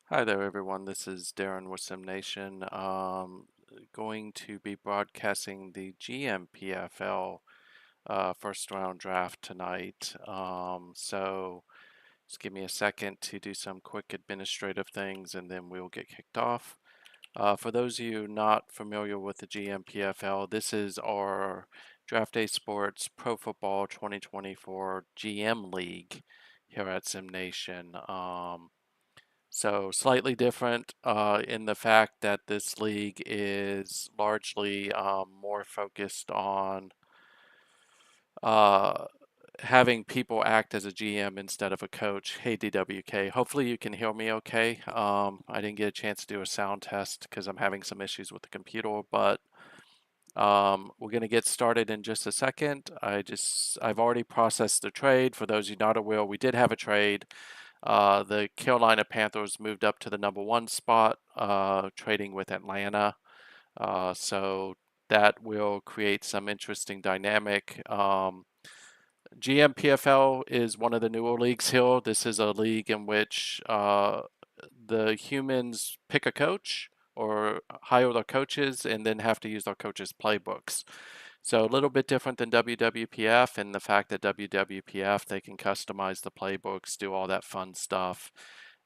Hi there, everyone. This is Darren with SimNation. Going to be broadcasting the GMPFL first round draft tonight. So just give me a second to do some quick administrative things and then we'll get kicked off. For those of you not familiar with the GMPFL, this is our Draft Day Sports Pro Football 2024 GM League here at SimNation. So slightly different in the fact that this league is largely more focused on uh, having people act as a GM instead of a coach. Hey DWK, hopefully you can hear me okay. I didn't get a chance to do a sound test because I'm having some issues with the computer, but we're going to get started in just a second. I've already processed the trade. For those of you not aware, we did have a trade. The Carolina Panthers moved up to the #1 spot, trading with Atlanta. So that will create some interesting dynamic. GMPFL is one of the newer leagues here. This is a league in which the humans pick a coach or hire their coaches and then have to use their coaches' playbooks. So a little bit different than WWPF in the fact that WWPF, they can customize the playbooks, do all that fun stuff,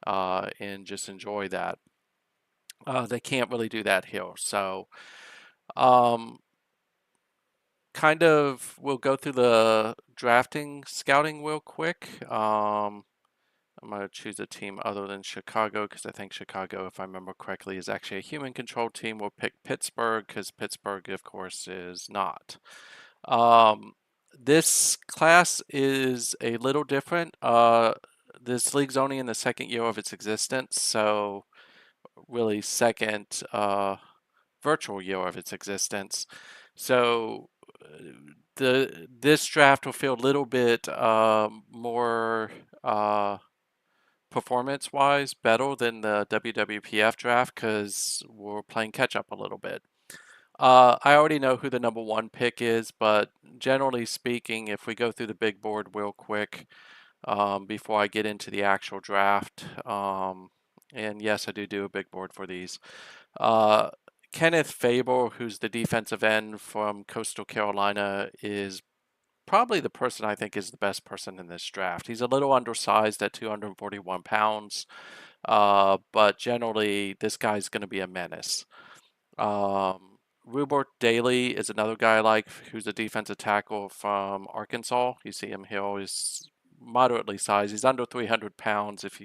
and just enjoy that. They can't really do that here. So um, we'll go through the drafting scouting real quick. I'm going to choose a team other than Chicago because I think Chicago, if I remember correctly, is actually a human controlled team. We'll pick Pittsburgh because Pittsburgh, of course, is not. Um, this class is a little different. This league's only in the second year of its existence, so really second virtual year of its existence. So this draft will feel a little bit more performance-wise better than the WWPF draft because we're playing catch-up a little bit. I already know who the #1 pick is, but generally speaking, if we go through the big board real quick before I get into the actual draft, and yes, I do a big board for these. Uh, Kenneth Faber, who's the defensive end from Coastal Carolina, is probably the person I think is the best person in this draft. He's a little undersized at 241 pounds, but generally, this guy's going to be a menace. Rupert Daly is another guy I like who's a defensive tackle from Arkansas. You see him here. He's moderately sized. He's under 300 pounds. If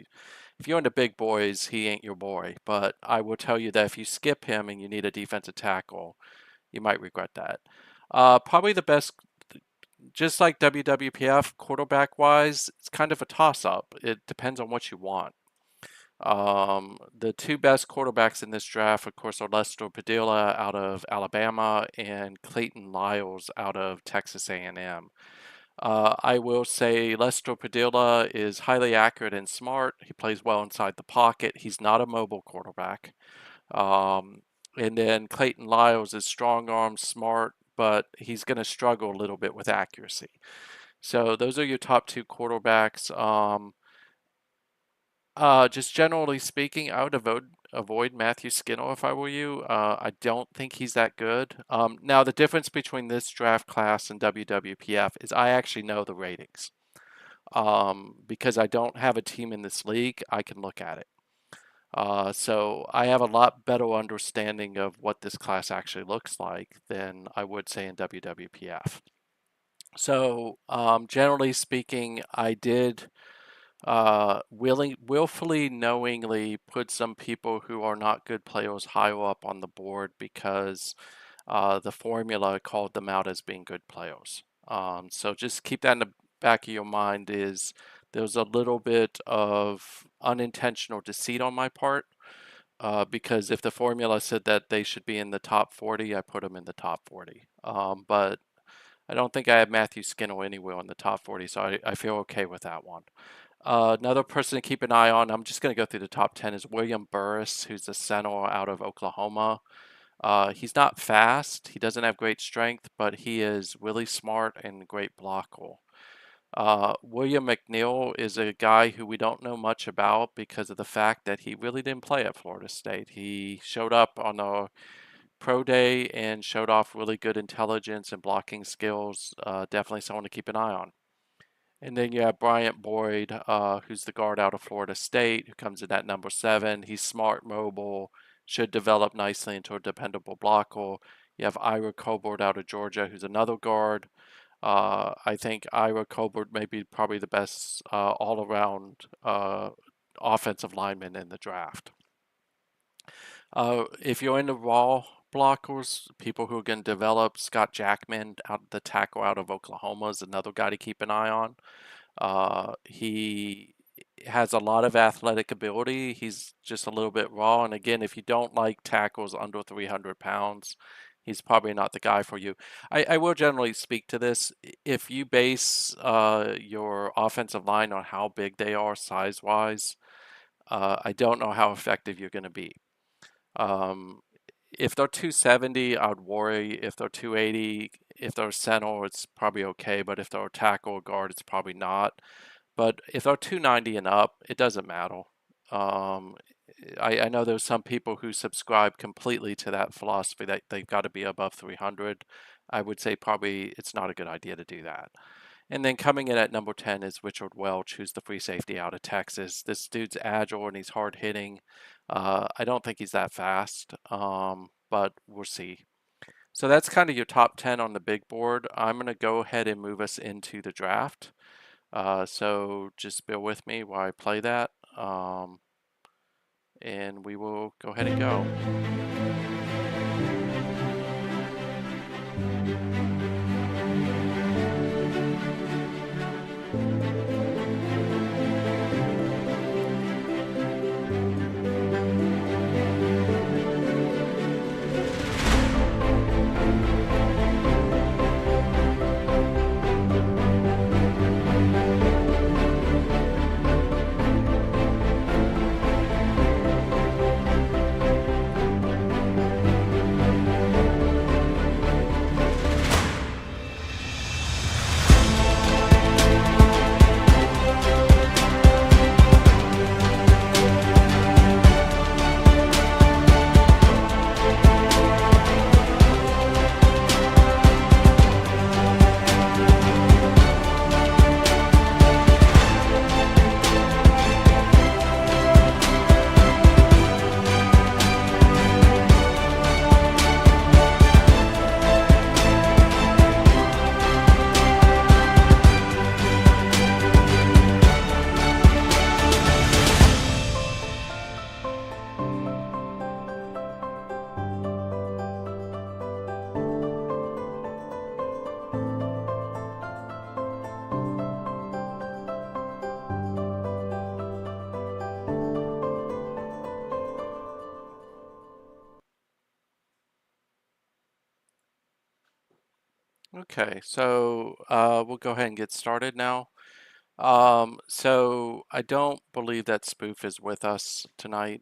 you're into big boys, he ain't your boy. But I will tell you that if you skip him and you need a defensive tackle, you might regret that. Probably the best, just like WWPF, quarterback wise, it's kind of a toss up. It depends on what you want. The two best quarterbacks in this draft, of course, are Lester Padilla out of Alabama and Clayton Lyles out of Texas A&M. I will say Lester Padilla is highly accurate and smart. He plays well inside the pocket. He's not a mobile quarterback. And then Clayton Lyles is strong arm, smart, but he's going to struggle a little bit with accuracy. So those are your top two quarterbacks. Just generally speaking, I would avoid Matthew Skinner if I were you. I don't think he's that good. Now, the difference between this draft class and WWPF is I actually know the ratings. Because I don't have a team in this league, I can look at it. So I have a lot better understanding of what this class actually looks like than I would say in WWPF. So generally speaking, I did willfully, knowingly put some people who are not good players higher up on the board because the formula called them out as being good players. So just keep that in the back of your mind is there's a little bit of unintentional deceit on my part because if the formula said that they should be in the top 40, I put them in the top 40. But I don't think I have Matthew Skinner anywhere in the top 40, so I feel okay with that one. Another person to keep an eye on, I'm just going to go through the top 10, is William Burris, who's the center out of Oklahoma. He's not fast, he doesn't have great strength, but he is really smart and great blocker. William McNeil is a guy who we don't know much about because of the fact that he really didn't play at Florida State. He showed up on a pro day and showed off really good intelligence and blocking skills. Definitely someone to keep an eye on. And then you have Bryant Boyd, who's the guard out of Florida State, who comes in at number 7. He's smart, mobile, should develop nicely into a dependable blocker. You have Ira Colbert out of Georgia, who's another guard. I think Ira Colbert may be probably the best all-around offensive lineman in the draft. If you're into raw blockers, people who are going to develop, Scott Jackman, the tackle out of Oklahoma, is another guy to keep an eye on. He has a lot of athletic ability. He's just a little bit raw. And again, if you don't like tackles under 300 pounds, he's probably not the guy for you. I will generally speak to this. If you base your offensive line on how big they are size-wise, I don't know how effective you're going to be. If they're 270, I'd worry. If they're 280, if they're a center, it's probably okay. But if they're a tackle or guard, it's probably not. But if they're 290 and up, it doesn't matter. I know there's some people who subscribe completely to that philosophy that they've got to be above 300. I would say probably it's not a good idea to do that. And then coming in at number 10 is Richard Welch, who's the free safety out of Texas. This dude's agile and he's hard hitting. I don't think he's that fast, but we'll see. So that's kind of your top 10 on the big board. I'm going to go ahead and move us into the draft. So just bear with me while I play that, and we will go ahead and go. Okay, so we'll go ahead and get started now. So I don't believe that Spoof is with us tonight.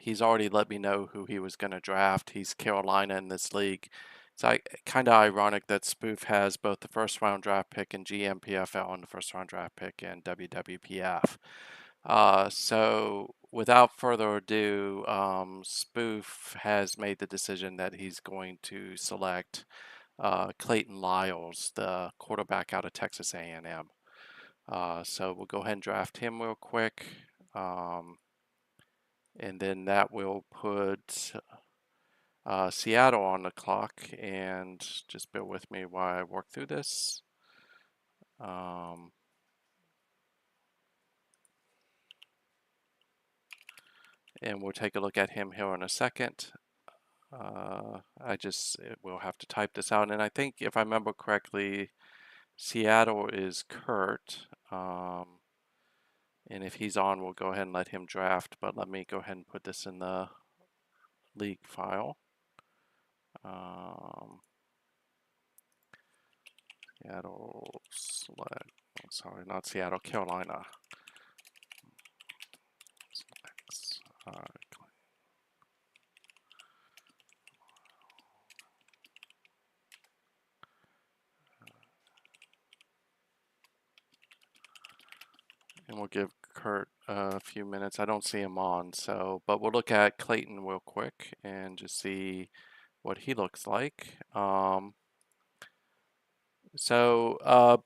He's already let me know who he was going to draft. He's Carolina in this league. It's kind of ironic that Spoof has both the first round draft pick in GMPFL and the first round draft pick in WWPF. So without further ado, Spoof has made the decision that he's going to select Clayton Lyles, the quarterback out of Texas A&M. So we'll go ahead and draft him real quick. And then that will put Seattle on the clock. And just bear with me while I work through this. And we'll take a look at him here in a second. We'll have to type this out. And I think if I remember correctly, Seattle is Kurt. And if he's on, we'll go ahead and let him draft. But let me go ahead and put this in the league file. Seattle select. Oh, sorry, not Seattle, Carolina. Selects. And we'll give Kurt a few minutes. I don't see him on, so, but we'll look at Clayton real quick and just see what he looks like.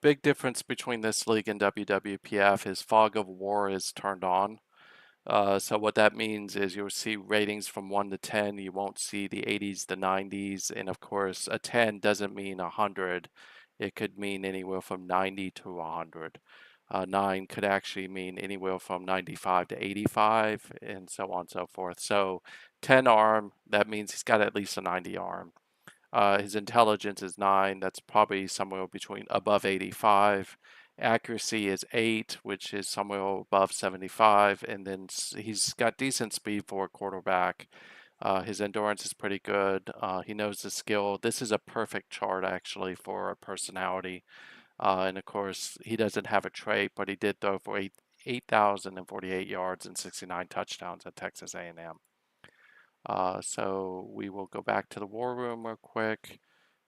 Big difference between this league and WWPF is Fog of War is turned on. So what that means is you'll see ratings from 1 to 10. You won't see the 80s, the 90s, and of course, a 10 doesn't mean 100. It could mean anywhere from 90 to 100. 9 could actually mean anywhere from 95 to 85, and so on and so forth. So 10 arm, that means he's got at least a 90 arm. His intelligence is 9. That's probably somewhere between above 85. Accuracy is 8, which is somewhere above 75. And then he's got decent speed for a quarterback. His endurance is pretty good. He knows the skill. This is a perfect chart, actually, for a personality. And of course, he doesn't have a trait, but he did throw for 8,048 yards and 69 touchdowns at Texas A&M. So we will go back to the war room real quick,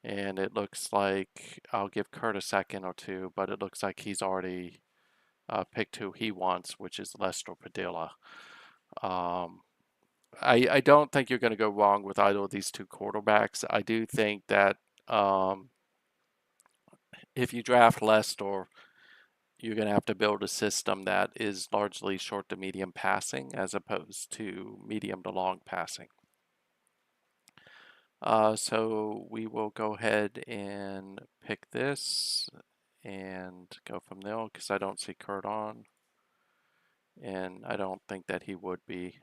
and it looks like I'll give Kurt a second or two, but it looks like he's already picked who he wants, which is Lester Padilla. I don't think you're going to go wrong with either of these two quarterbacks. I do think that if you draft Lester, you're going to have to build a system that is largely short to medium passing as opposed to medium to long passing. So we will go ahead and pick this and go from there because I don't see Kurt on, and I don't think that he would be.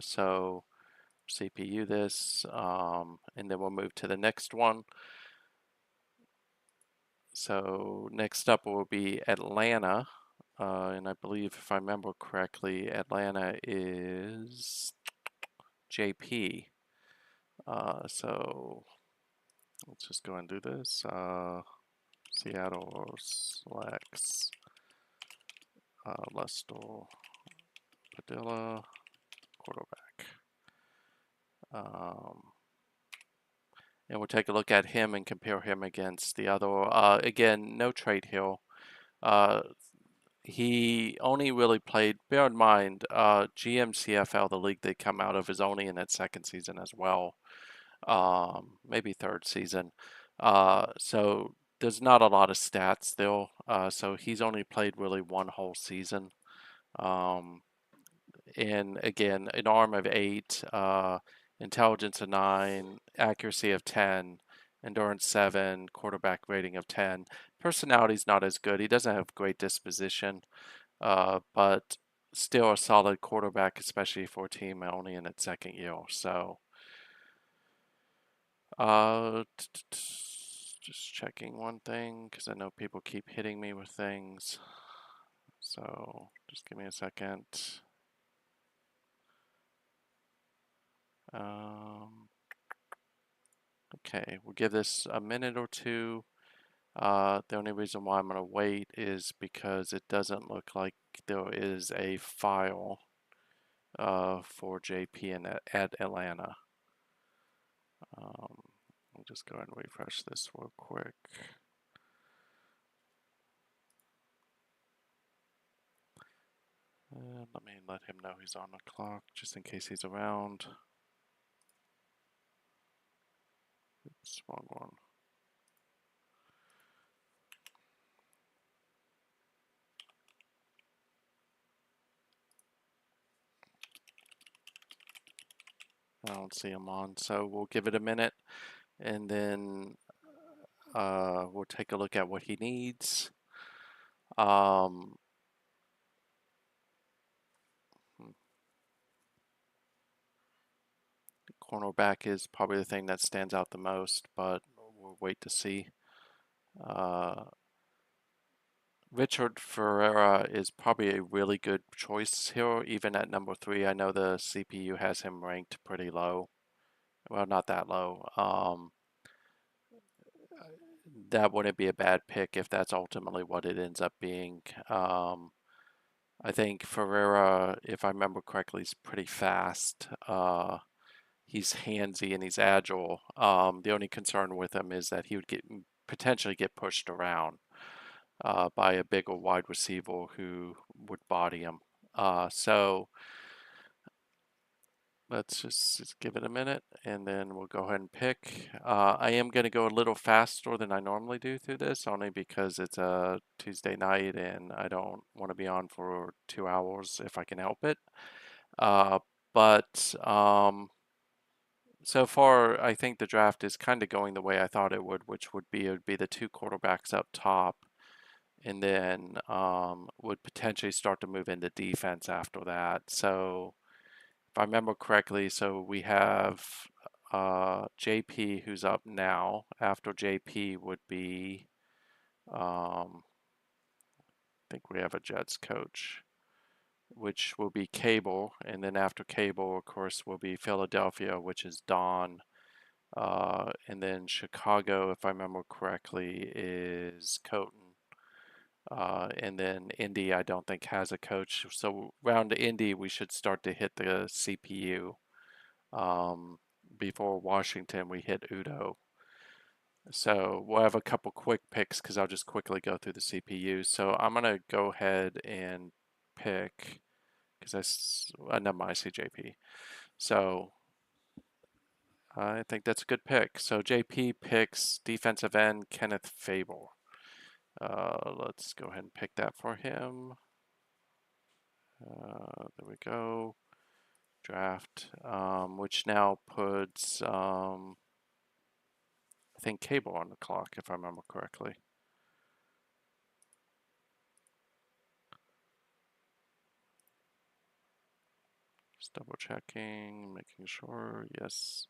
So CPU this, and then we'll move to the next one. So next up will be Atlanta, and I believe if I remember correctly, Atlanta is JP. So let's just go and do this. Seattle selects Lester Padilla, quarterback. And we'll take a look at him and compare him against the other. Again, no trait here. He only really played, bear in mind, GMCFL, the league they come out of, is only in its second season as well. Maybe third season. So there's not a lot of stats still. So he's only played really one whole season. And again, an arm of 8, intelligence of 9, accuracy of 10, endurance 7, quarterback rating of 10. Personality's not as good. He doesn't have great disposition, but still a solid quarterback, especially for a team only in its second year. So, just checking one thing because I know people keep hitting me with things. So, just give me a second. Okay, we'll give this a minute or two. The only reason why I'm going to wait is because it doesn't look like there is a file for JP at Atlanta. I'll just go ahead and refresh this real quick. Let me let him know he's on the clock just in case he's around. Oops, wrong one. I don't see him on, so we'll give it a minute and then we'll take a look at what he needs. Cornerback is probably the thing that stands out the most, but we'll wait to see. Richard Ferreira is probably a really good choice here, even at number 3. I know the CPU has him ranked pretty low. Well, not that low. That wouldn't be a bad pick if that's ultimately what it ends up being. I think Ferreira, if I remember correctly, is pretty fast. He's handsy and he's agile. The only concern with him is that he would potentially get pushed around. by a bigger wide receiver who would body him. So let's just give it a minute and then we'll go ahead and pick. I am going to go a little faster than I normally do through this, only because it's a Tuesday night and I don't want to be on for 2 hours if I can help it. But so far, I think the draft is kind of going the way I thought it would be it would be the two quarterbacks up top, and then would potentially start to move into defense after that. So if I remember correctly, so we have JP who's up now. After JP would be, I think we have a Jets coach, which will be Cable, and then after Cable, of course, will be Philadelphia, which is Don. And then Chicago, if I remember correctly, is Coton. And then Indy, I don't think has a coach. So round to Indy, we should start to hit the CPU. Before Washington, we hit Udo. So we'll have a couple quick picks because I'll just quickly go through the CPU. So I'm gonna go ahead and pick because never mind, I see JP. So I think that's a good pick. So JP picks defensive end Kenneth Fable. Let's go ahead and pick that for him. There we go. Draft, which now puts, I think, Cable on the clock, if I remember correctly. Just double checking, making sure. Yes.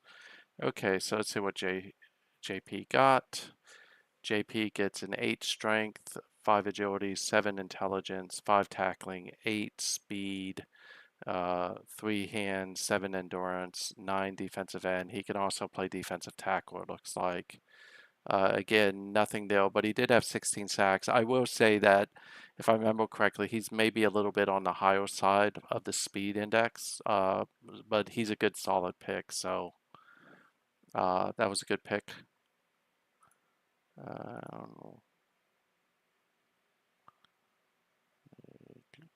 Okay, so let's see what JP got. JP gets an 8 strength, 5 agility, 7 intelligence, 5 tackling, 8 speed, 3 hands, 7 endurance, 9 defensive end. He can also play defensive tackle, it looks like. Again, nothing there, but he did have 16 sacks. I will say that, if I remember correctly, he's maybe a little bit on the higher side of the speed index, but he's a good solid pick, so that was a good pick. I don't know.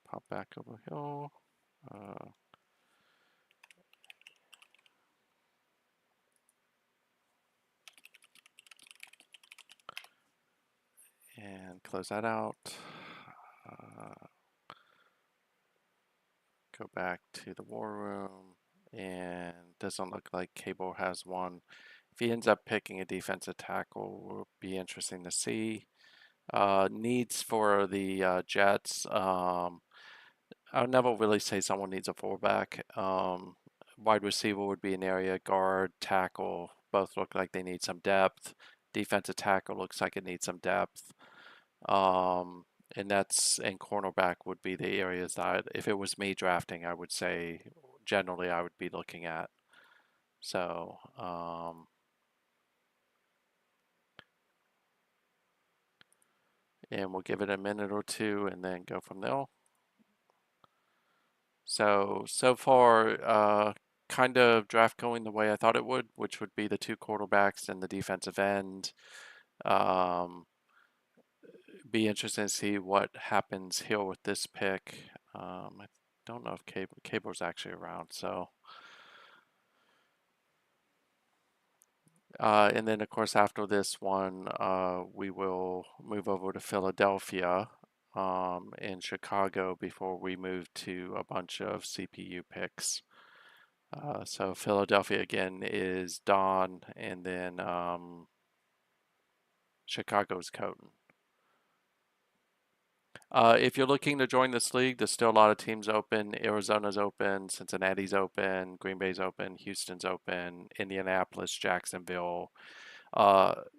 Pop back over here. And close that out. Go back to the war room, and doesn't look like Cable has one. If he ends up picking a defensive tackle, will be interesting to see. Needs for the Jets. I would never really say someone needs a fullback. Wide receiver would be an area. Guard, tackle, both look like they need some depth. Defensive tackle looks like it needs some depth. And cornerback would be the areas that if it was me drafting, I would say generally I would be looking at. So, and we'll give it a minute or two and then go from there. So far, kind of draft going the way I thought it would, which would be the two quarterbacks and the defensive end. Be interesting to see what happens here with this pick. I don't know if Cable's actually around, so. And then, of course, after this one, we will move over to Philadelphia and Chicago before we move to a bunch of CPU picks. So Philadelphia again is Don, and then Chicago's Coton. If you're looking to join this league, there's still a lot of teams open. Arizona's open, Cincinnati's open, Green Bay's open, Houston's open, Indianapolis, Jacksonville.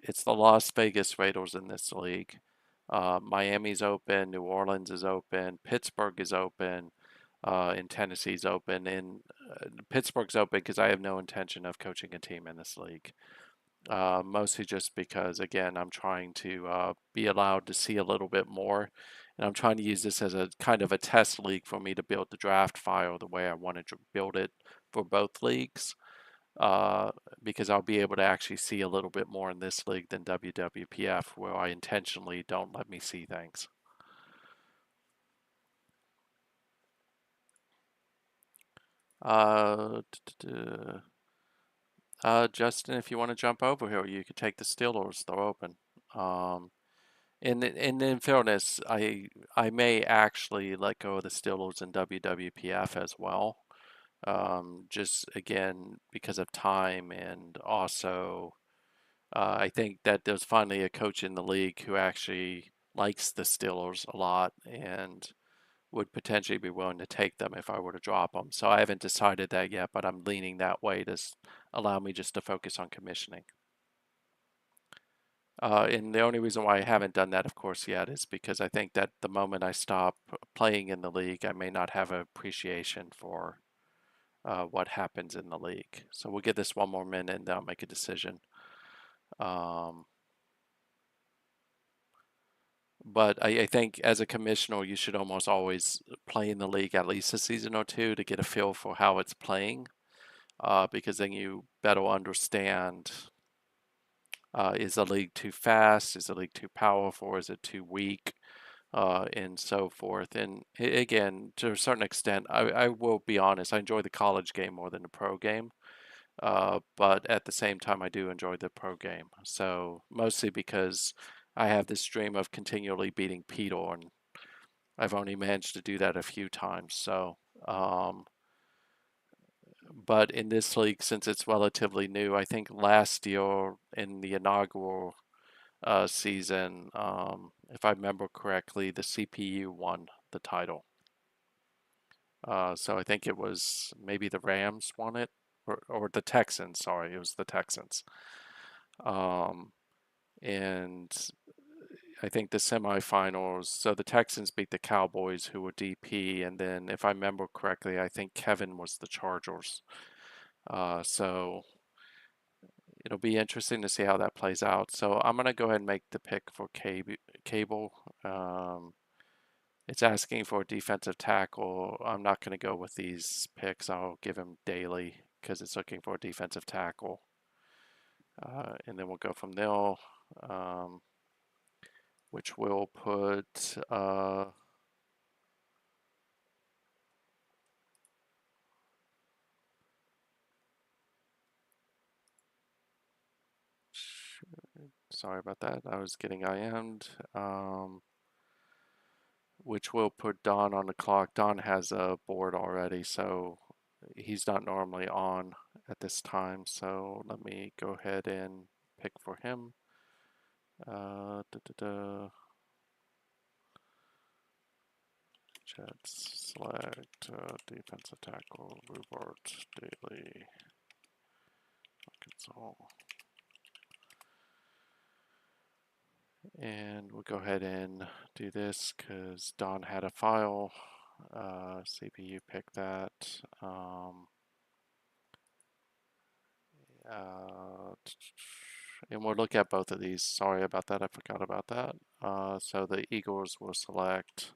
It's the Las Vegas Raiders in this league. Miami's open, New Orleans is open, Pittsburgh is open, and Tennessee's open. And Pittsburgh's open because I have no intention of coaching a team in this league. Mostly just because, again, I'm trying to be allowed to see a little bit more. And I'm trying to use this as a kind of a test league for me to build the draft file the way I wanted to build it for both leagues. uh, because I'll be able to actually see a little bit more in this league than WWPF, where I intentionally don't let me see things. Uh, Justin, if you want to jump over here, you could take the Steelers. They're open. Um, in fairness, I may actually let go of the Steelers in WWPF as well. Just again because of time, and also I think that there's finally a coach in the league who actually likes the Steelers a lot and would potentially be willing to take them if I were to drop them. So I haven't decided that yet, but I'm leaning that way to allow me just to focus on commissioning. And the only reason why I haven't done that, of course, yet is because I think that the moment I stop playing in the league, I may not have appreciation for what happens in the league. So we'll give this one more minute and then I'll make a decision. Um, but I think as a commissioner, you should almost always play in the league at least a season or two to get a feel for how it's playing, because then you better understand, is the league too fast? Is the league too powerful? Is it too weak? And so forth. And again, to a certain extent, I will be honest, I enjoy the college game more than the pro game. But at the same time, I do enjoy the pro game. So mostly because I have this dream of continually beating Peter, and I've only managed to do that a few times. So, but in this league, since it's relatively new, I think last year in the inaugural season, if I remember correctly, the CPU won the title. So I think it was maybe the Rams won it, or the Texans. Sorry, it was the Texans. Um, and I think the semifinals. So the Texans beat the Cowboys, who were DP, and then if I remember correctly, I think Kevin was the Chargers. So it'll be interesting to see how that plays out. So I'm gonna go ahead and make the pick for Cable. Um, it's asking for a defensive tackle. I'm not gonna go with these picks. I'll give him Daly because it's looking for a defensive tackle, and then we'll go from there. Um, which will put sorry about that. I was getting IM'd. Which will put Don on the clock. Don has a board already, so he's not normally on at this time. So let me go ahead and pick for him. Da, da, da. Chat select defensive tackle Rupert Daily Arkansas. And we'll go ahead and do this because Don had a file. CPU pick that. And we'll look at both of these. Sorry about that. I forgot about that. So the Eagles will select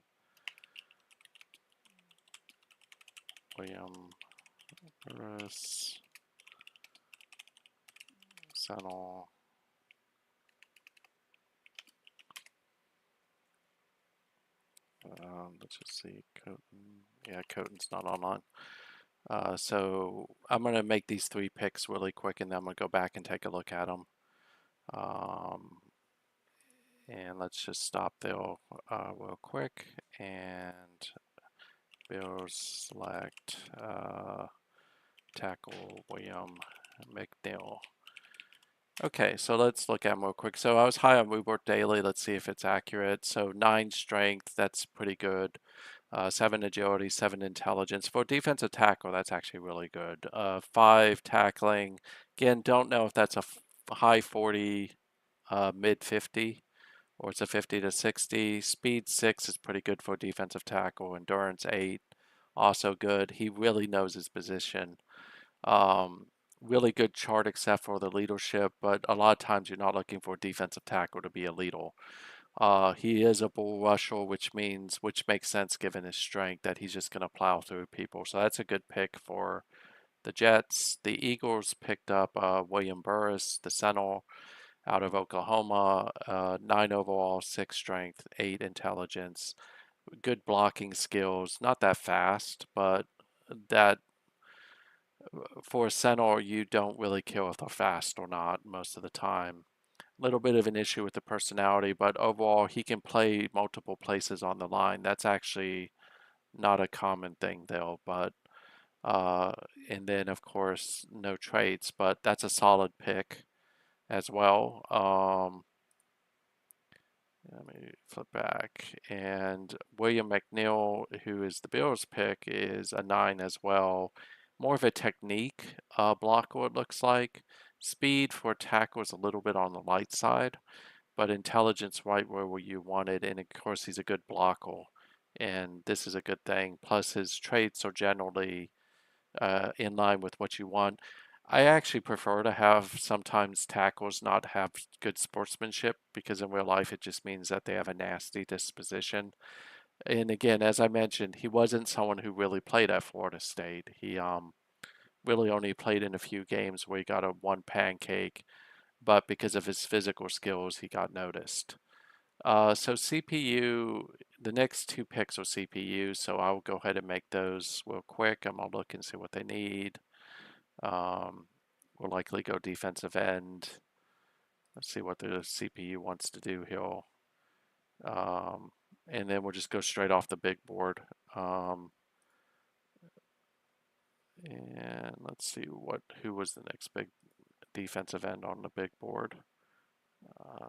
William Harris, Sennel. Let's just see. Coton. Yeah, Coton's not online. So I'm going to make these three picks really quick, and then I'm going to go back and take a look at them. And let's just stop there real quick. And Bills select tackle William McNeil. Okay, so let's look at them real quick. So I was high on Rupert Daily. Let's see if it's accurate. So 9 strength, that's pretty good. 7 agility, 7 intelligence. For defensive tackle, that's actually really good. 5 tackling. Again, don't know if that's a high 40, mid 50, or it's a 50 to 60. Speed 6 is pretty good for defensive tackle. Endurance 8, also good. He really knows his position. Really good chart except for the leadership, but a lot of times you're not looking for a defensive tackle to be a leader. He is a bull rusher, which makes sense given his strength that he's just going to plow through people. So that's a good pick for the Jets. The Eagles picked up William Burris, the center out of Oklahoma, 9 overall, 6 strength, 8 intelligence, good blocking skills. Not that fast, but that for a center, you don't really care if they're fast or not most of the time. Little bit of an issue with the personality, but overall he can play multiple places on the line. That's actually not a common thing though, but uh, and then of course no traits, but that's a solid pick as well. Let me flip back. And William McNeil, who is the Bills pick, is a 9 as well. More of a technique blocker, it looks like. Speed for tackle is a little bit on the light side, but intelligence right where you want it. And of course, he's a good blocker. And this is a good thing. Plus, his traits are generally in line with what you want. I actually prefer to have sometimes tackles not have good sportsmanship because in real life it just means that they have a nasty disposition. And again, as I mentioned, he wasn't someone who really played at Florida State. He really only played in a few games where he got a one pancake, but because of his physical skills, he got noticed. So CPU, the next two picks are CPU, so I'll go ahead and make those real quick. I'm gonna look and see what they need. Um, we'll likely go defensive end. Let's see what the CPU wants to do here. And then we'll just go straight off the big board. And let's see who was the next big defensive end on the big board. Uh,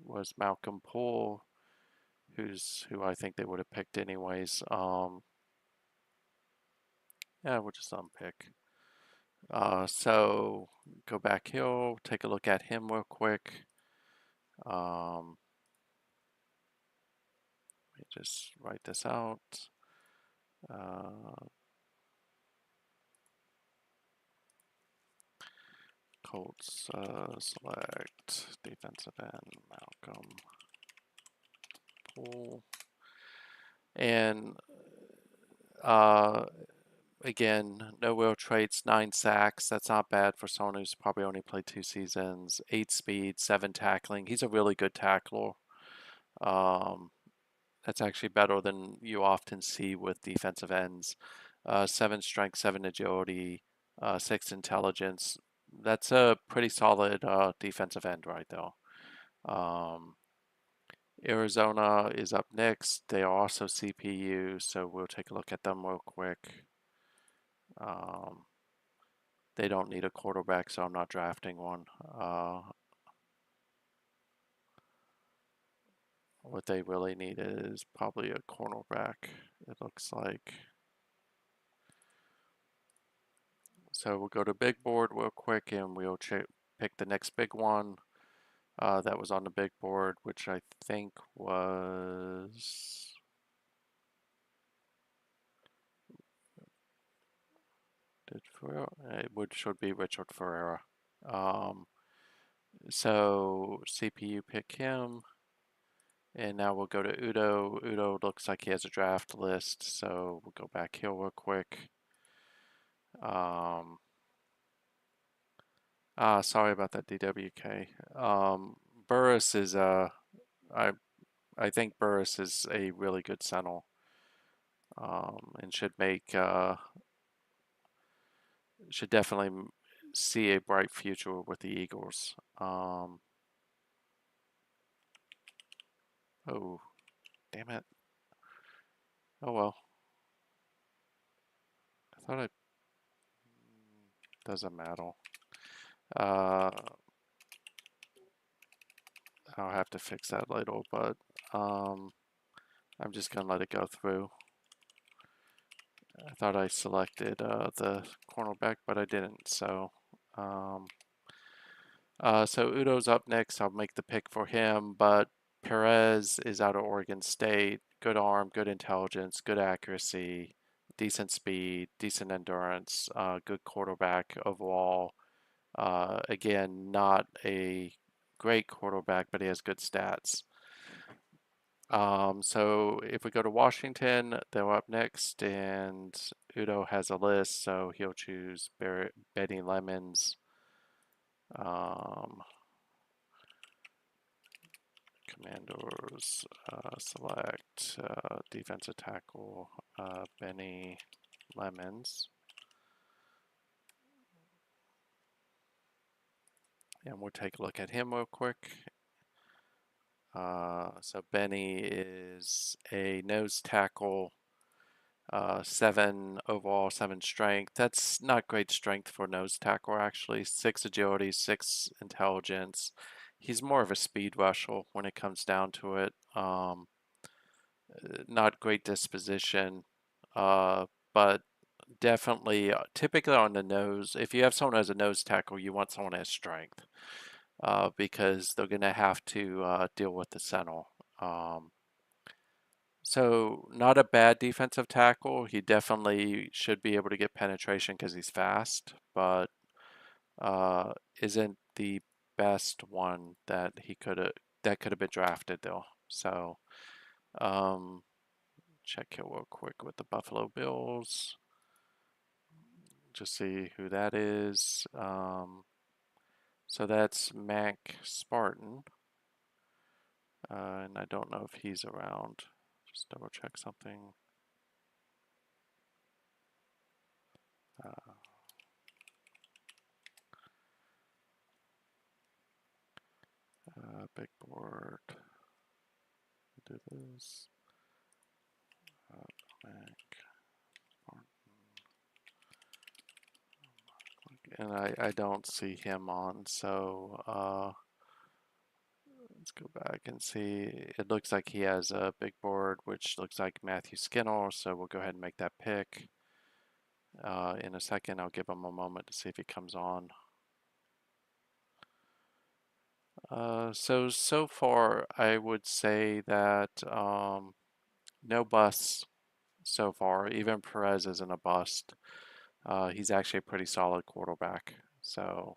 was Malcolm Poole, who I think they would have picked anyways. Yeah, we'll just unpick. So go back here, take a look at him real quick. Let me just write this out. Colts select defensive end Malcolm Poole. And again, no real traits, 9 sacks. That's not bad for someone who's probably only played 2 seasons. 8 speed, 7 tackling. He's a really good tackler. That's actually better than you often see with defensive ends. 7 strength, 7 agility, 6 intelligence. That's a pretty solid defensive end right there. Arizona is up next. They are also CPU, so we'll take a look at them real quick. They don't need a quarterback, so I'm not drafting one. What they really need is probably a cornerback, it looks like. So we'll go to big board real quick and we'll pick the next big one that was on the big board, which I think was... It should be Richard Ferreira. So CPU pick him. And now we'll go to Udo. Udo looks like he has a draft list, so we'll go back here real quick. Sorry about that, DWK. Burris is I think Burris is a really good center, and should definitely see a bright future with the Eagles. Oh, damn it. Oh well. I thought it doesn't matter. I'll have to fix that later, but I'm just gonna let it go through. I thought I selected the cornerback, but I didn't. So, so Udo's up next. I'll make the pick for him. But Perez is out of Oregon State. Good arm, good intelligence, good accuracy, decent speed, decent endurance, good quarterback overall. Again, not a great quarterback, but he has good stats. So if we go to Washington, they're up next, and Udo has a list, so he'll choose Benny Lemons. Commanders, select defensive tackle Benny Lemons. And we'll take a look at him real quick. So Benny is a nose tackle, 7 overall, 7 strength. That's not great strength for nose tackle, actually. 6 agility, 6 intelligence. He's more of a speed rusher when it comes down to it. Not great disposition, but definitely, typically on the nose, if you have someone as a nose tackle, you want someone as strength. Because they're going to have to deal with the center. So not a bad defensive tackle. He definitely should be able to get penetration because he's fast, but isn't the best one that could have been drafted though. So check here real quick with the Buffalo Bills. Just see who that is. So that's Mac Spartan. And I don't know if he's around. Just double check something. Big board. Do this. Mac. And I don't see him on, so let's go back and see. It looks like he has a big board, which looks like Matthew Skinner, so we'll go ahead and make that pick. In a second, I'll give him a moment to see if he comes on. So far, I would say that no busts so far. Even Perez isn't a bust. He's actually a pretty solid quarterback. So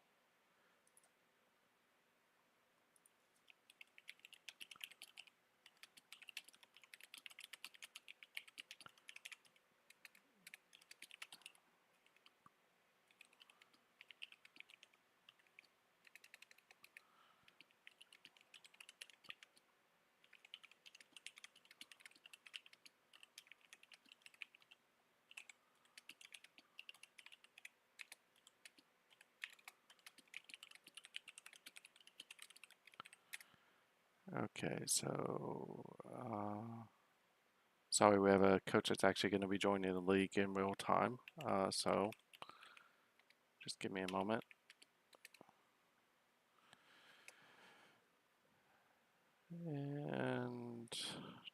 okay, so sorry, we have a coach that's actually going to be joining the league in real time. So just give me a moment. And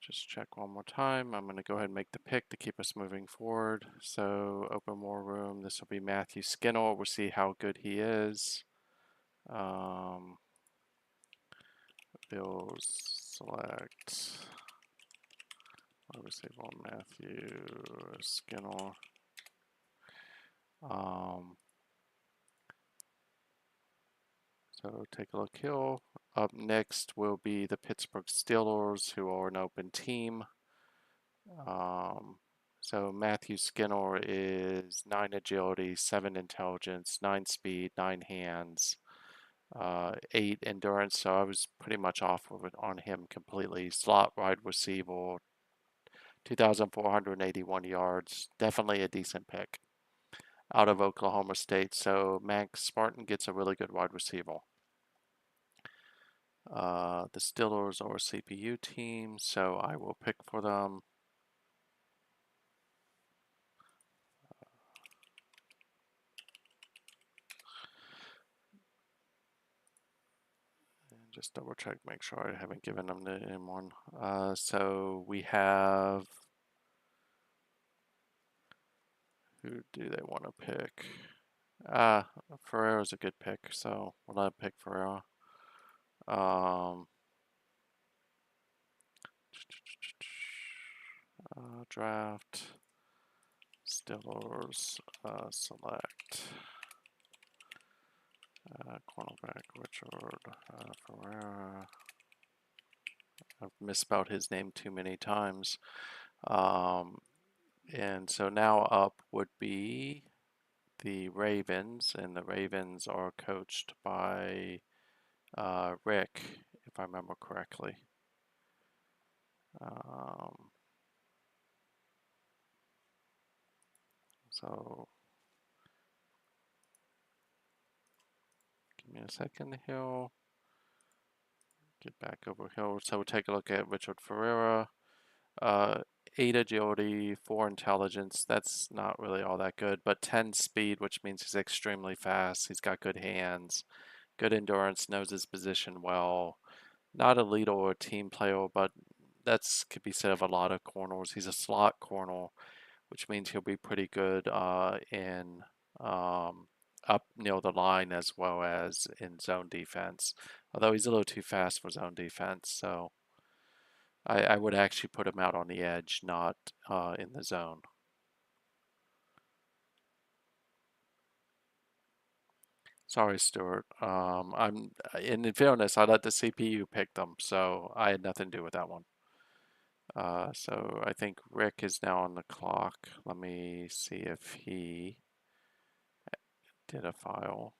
just check one more time. I'm going to go ahead and make the pick to keep us moving forward. So open war room. This will be Matthew Skinner. We'll see how good he is. Bills select. Obviously, Matthew Skinner. So take a look here. Up next will be the Pittsburgh Steelers, who are an open team. So Matthew Skinner is 9 agility, 7 intelligence, 9 speed, 9 hands, 8 endurance. So I was pretty much off on him completely. Slot wide receiver, 2,481 yards. Definitely a decent pick out of Oklahoma State. So Max Spartan gets a really good wide receiver. The Steelers are a CPU team, so I will pick for them. And just double check, make sure I haven't given them to anyone. So we have, who do they want to pick? Ferreira's a good pick, so we'll let pick Ferreira. Draft. Steelers select cornerback Richard Ferreira, I've misspelled his name too many times. And so now up would be the Ravens, and the Ravens are coached by Rick, if I remember correctly. So give me a second here. Get back over here. So we'll take a look at Richard Ferreira. 8 agility, 4 intelligence. That's not really all that good, but 10 speed, which means he's extremely fast. He's got good hands, good endurance, knows his position well. Not a leader or a team player, but that's could be said of a lot of corners. He's a slot corner, which means he'll be pretty good in up near the line as well as in zone defense. Although he's a little too fast for zone defense, so I would actually put him out on the edge, not in the zone. Sorry, Stuart. In fairness, I let the CPU pick them, so I had nothing to do with that one. So I think Rick is now on the clock. Let me see if he did a file.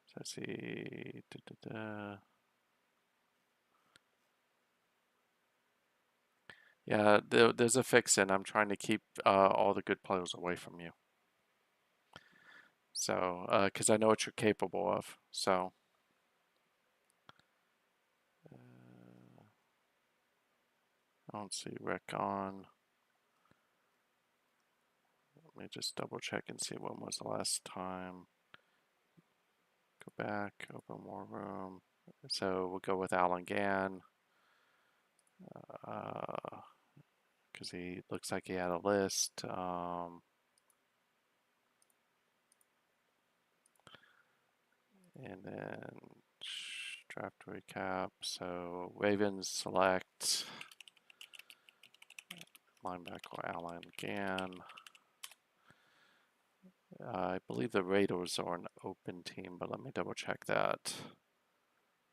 So let's see. Yeah, there's a fix in. I'm trying to keep all the good players away from you. So, because I know what you're capable of. So, I don't see Rick on. Let me just double check and see when was the last time. Go back, open more room. So we'll go with Alan Gann. Because he looks like he had a list. And then draft recap. So Ravens select linebacker Alan Gann. I believe the Raiders are an open team, but let me double check that.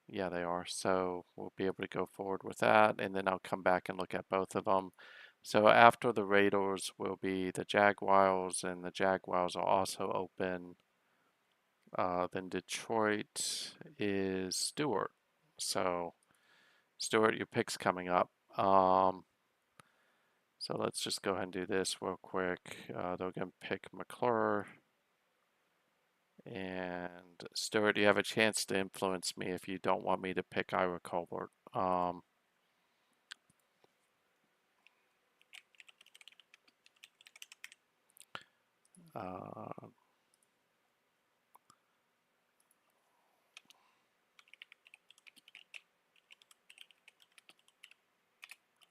Yeah, they are. So we'll be able to go forward with that, and then I'll come back and look at both of them. So after the Raiders will be the Jaguars, and the Jaguars are also open. Then Detroit is Stewart. So Stewart, your pick's coming up. So let's just go ahead and do this real quick. They're going to pick McClure. And Stuart, you have a chance to influence me if you don't want me to pick Ira Colbert. Uh,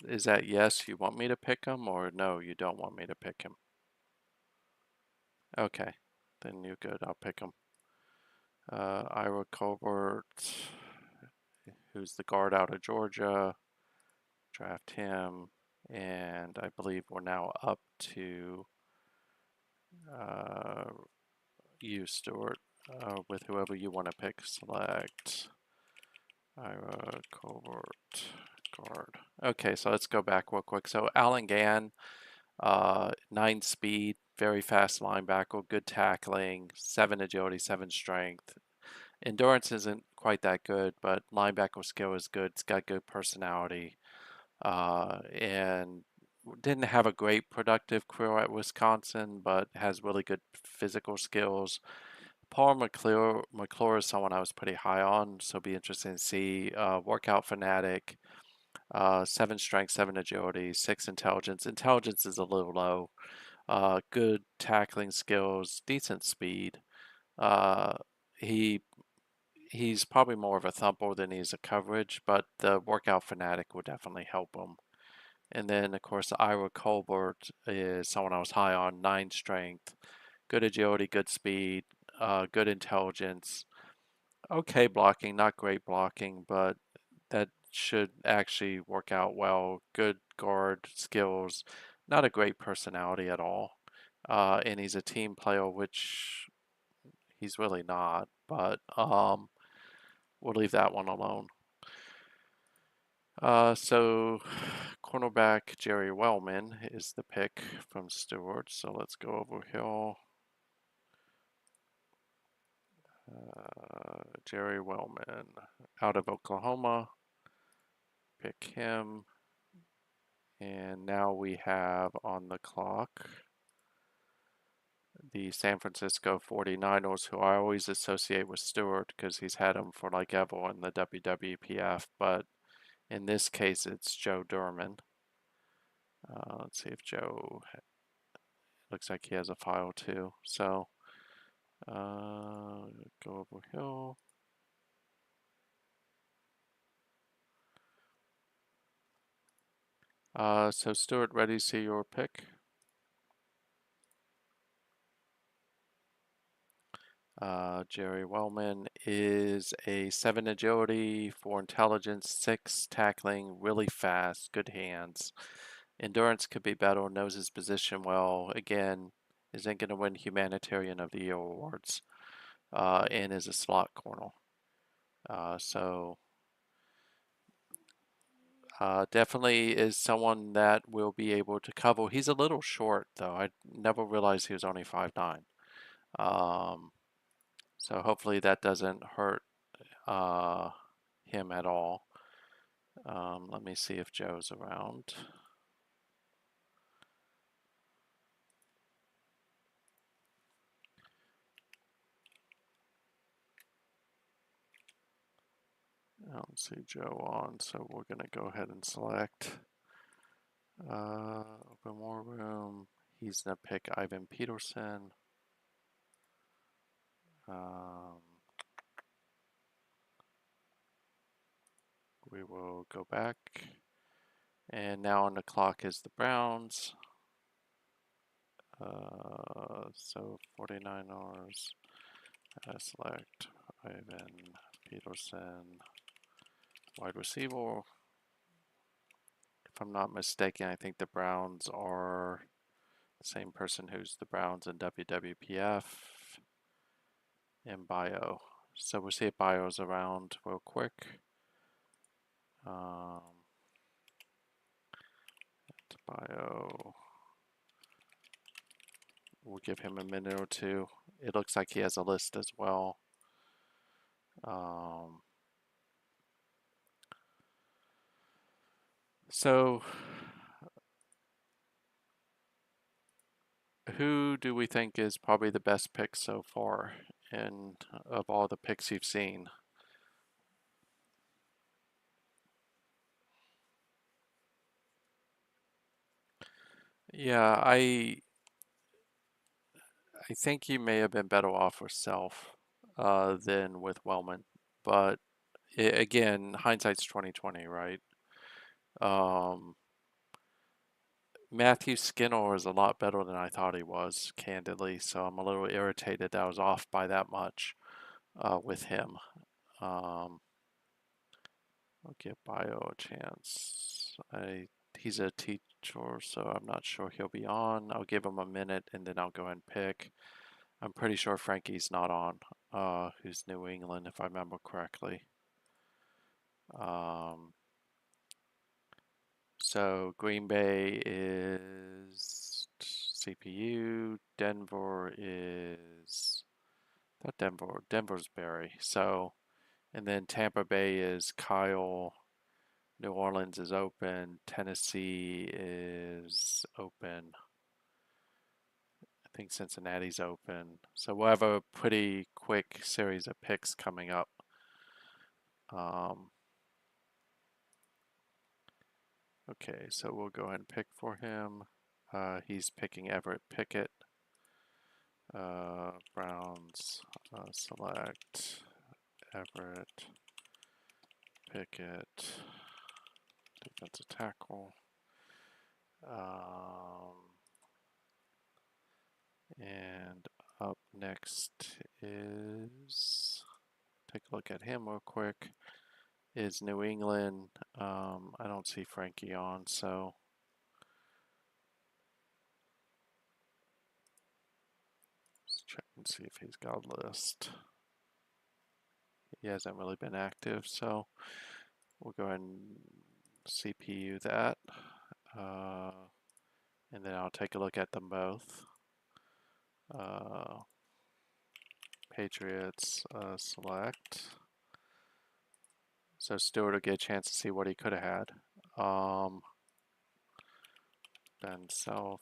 is that yes, you want me to pick him, or no, you don't want me to pick him? Okay, then you're good. I'll pick him. Ira Colbert, who's the guard out of Georgia. Draft him, and I believe we're now up to you, Stuart, with whoever you want to pick. Select Ira Colbert, guard. Okay, so let's go back real quick. So Alan Gann, 9 speed, very fast linebacker, good tackling, 7 agility, 7 strength. Endurance isn't quite that good, but linebacker skill is good. It's got good personality. And didn't have a great productive career at Wisconsin, but has really good physical skills. Paul McClure is someone I was pretty high on, so it'll be interesting to see. Workout fanatic, 7 strength, 7 agility, 6 intelligence. Intelligence is a little low. Good tackling skills, decent speed. Uh, he he's probably more of a thumper than he's a coverage, but the workout fanatic would definitely help him. And then, of course, Ira Colbert is someone I was high on, 9 strength, good agility, good speed, good intelligence, okay blocking, not great blocking, but that should actually work out well. Good guard skills, not a great personality at all. And he's a team player, which he's really not, but we'll leave that one alone. So cornerback Jerry Wellman is the pick from Stewart. So let's go over here. Jerry Wellman out of Oklahoma. Pick him. And now we have on the clock the San Francisco 49ers, who I always associate with Stewart because he's had him for like ever in the WWPF. But in this case, it's Joe Durman. Let's see if Joe, looks like he has a file too. So go over here. So Stuart, ready to see your pick? Jerry Wellman is a 7 agility, 4 intelligence, 6 tackling, really fast, good hands. Endurance could be better, knows his position well. Again, isn't going to win Humanitarian of the Year awards, and is a slot corner. So definitely is someone that will be able to cover. He's a little short, though. I never realized he was only 5'9". So hopefully that doesn't hurt him at all. Let me see if Joe's around. I don't see Joe on, so we're going to go ahead and select open war room. He's going to pick Ivan Peterson. We will go back. And now on the clock is the Browns. So 49ers, select Ivan Peterson, wide receiver. If I'm not mistaken, I think the Browns are the same person who's the Browns in WWPF and Bio. So we'll see if Bio's around real quick. Bio. We'll give him a minute or two. It looks like he has a list as well. So who do we think is probably the best pick so far and of all the picks you've seen? Yeah, I think you may have been better off with Self than with Wellman, but again, hindsight's 2020, right? Matthew Skinner is a lot better than I thought he was, candidly. So I'm a little irritated that I was off by that much with him. I'll give Bio a chance. He's a teacher, so I'm not sure he'll be on. I'll give him a minute and then I'll go and pick. I'm pretty sure Frankie's not on, who's New England, if I remember correctly. So Green Bay is CPU. Denver is not Denver. Denver's Barry. So, and then Tampa Bay is Kyle. New Orleans is open. Tennessee is open. I think Cincinnati's open. So we'll have a pretty quick series of picks coming up. Okay, so we'll go ahead and pick for him. He's picking Everett Pickett. Browns, select Everett Pickett, defensive tackle. And up next is, take a look at him real quick, is New England. I don't see Frankie on, so let's check and see if he's got a list. He hasn't really been active, so we'll go ahead and CPU that. And then I'll take a look at them both. Patriots select. So Stewart will get a chance to see what he could have had. Ben Self.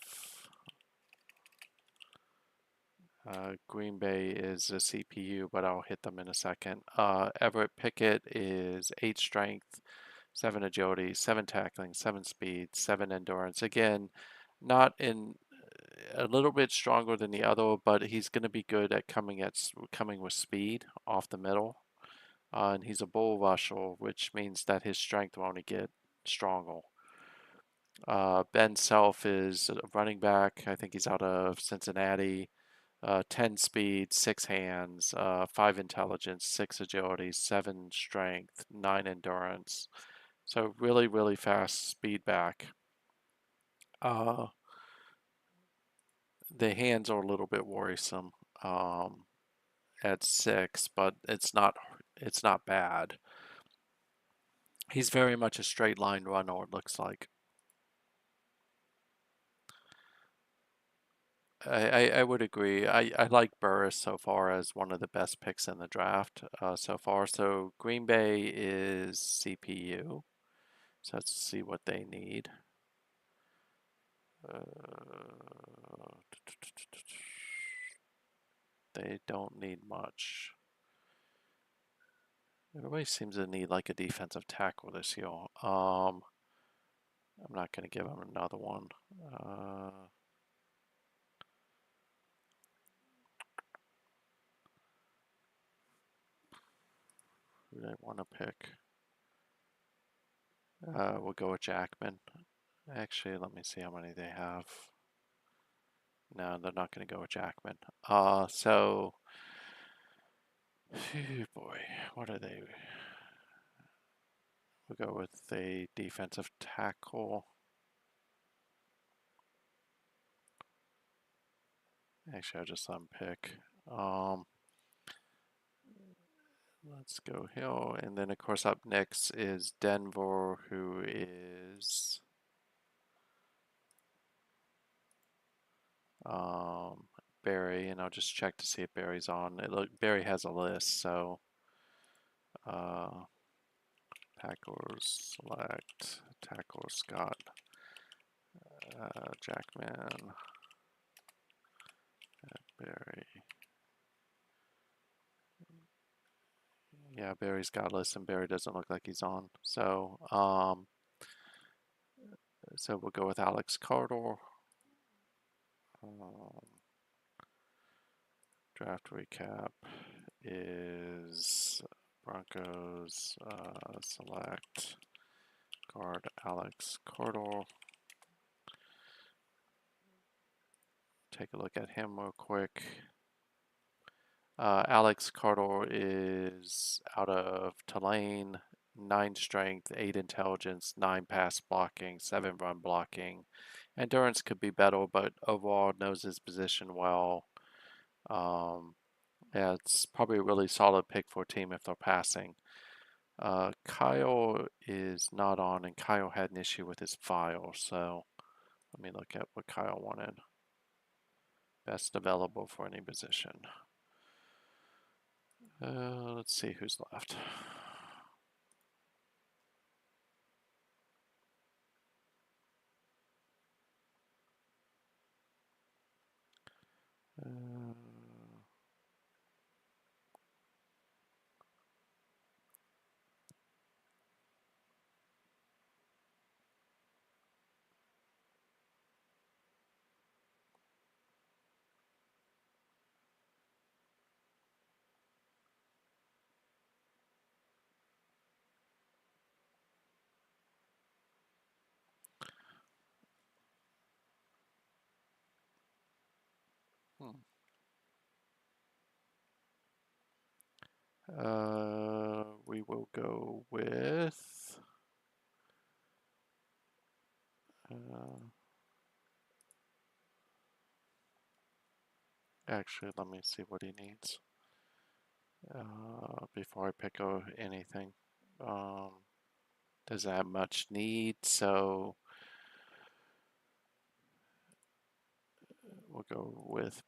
Green Bay is a CPU, but I'll hit them in a second. Everett Pickett is 8 strength, 7 agility, 7 tackling, 7 speed, 7 endurance. Again, not in a little bit stronger than the other, but he's going to be good at coming with speed off the middle. And he's a bull rusher, which means that his strength will only get stronger. Ben Self is a running back. I think he's out of Cincinnati. 10 speed, 6 hands, 5 intelligence, 6 agility, 7 strength, 9 endurance. So really, really fast speed back. The hands are a little bit worrisome at 6, but it's not bad. He's very much a straight line runner, it looks like. I would agree. I like Burris so far as one of the best picks in the draft so far. So Green Bay is CPU. So let's see what they need. They don't need much. Everybody seems to need like a defensive tackle this year. I'm not going to give them another one. Who do I want to pick? We'll go with Jackman. Actually, let me see how many they have. No, they're not going to go with Jackman. So, boy, what are they? We'll go with a defensive tackle. Actually, I'll just let them pick. Let's go Hill. And then, of course, up next is Denver, who is Barry. And I'll just check to see if Barry's on. Barry has a list, so tackles select, tackle Scott, Jackman, Barry. Yeah, Barry's got a list, and Barry doesn't look like he's on. So, so we'll go with Alex Carter. Draft recap is Broncos select guard Alex Carter. Take a look at him real quick. Alex Carter is out of Tulane, 9 strength, 8 intelligence, 9 pass blocking, 7 run blocking. Endurance could be better, but overall knows his position well. Yeah, it's probably a really solid pick for a team if they're passing. Kyle is not on, and Kyle had an issue with his file, so let me look at what Kyle wanted. Best available for any position. Let's see who's left. We will go with actually, let me see what he needs before I pick anything. doesn't have much need, so we'll go with,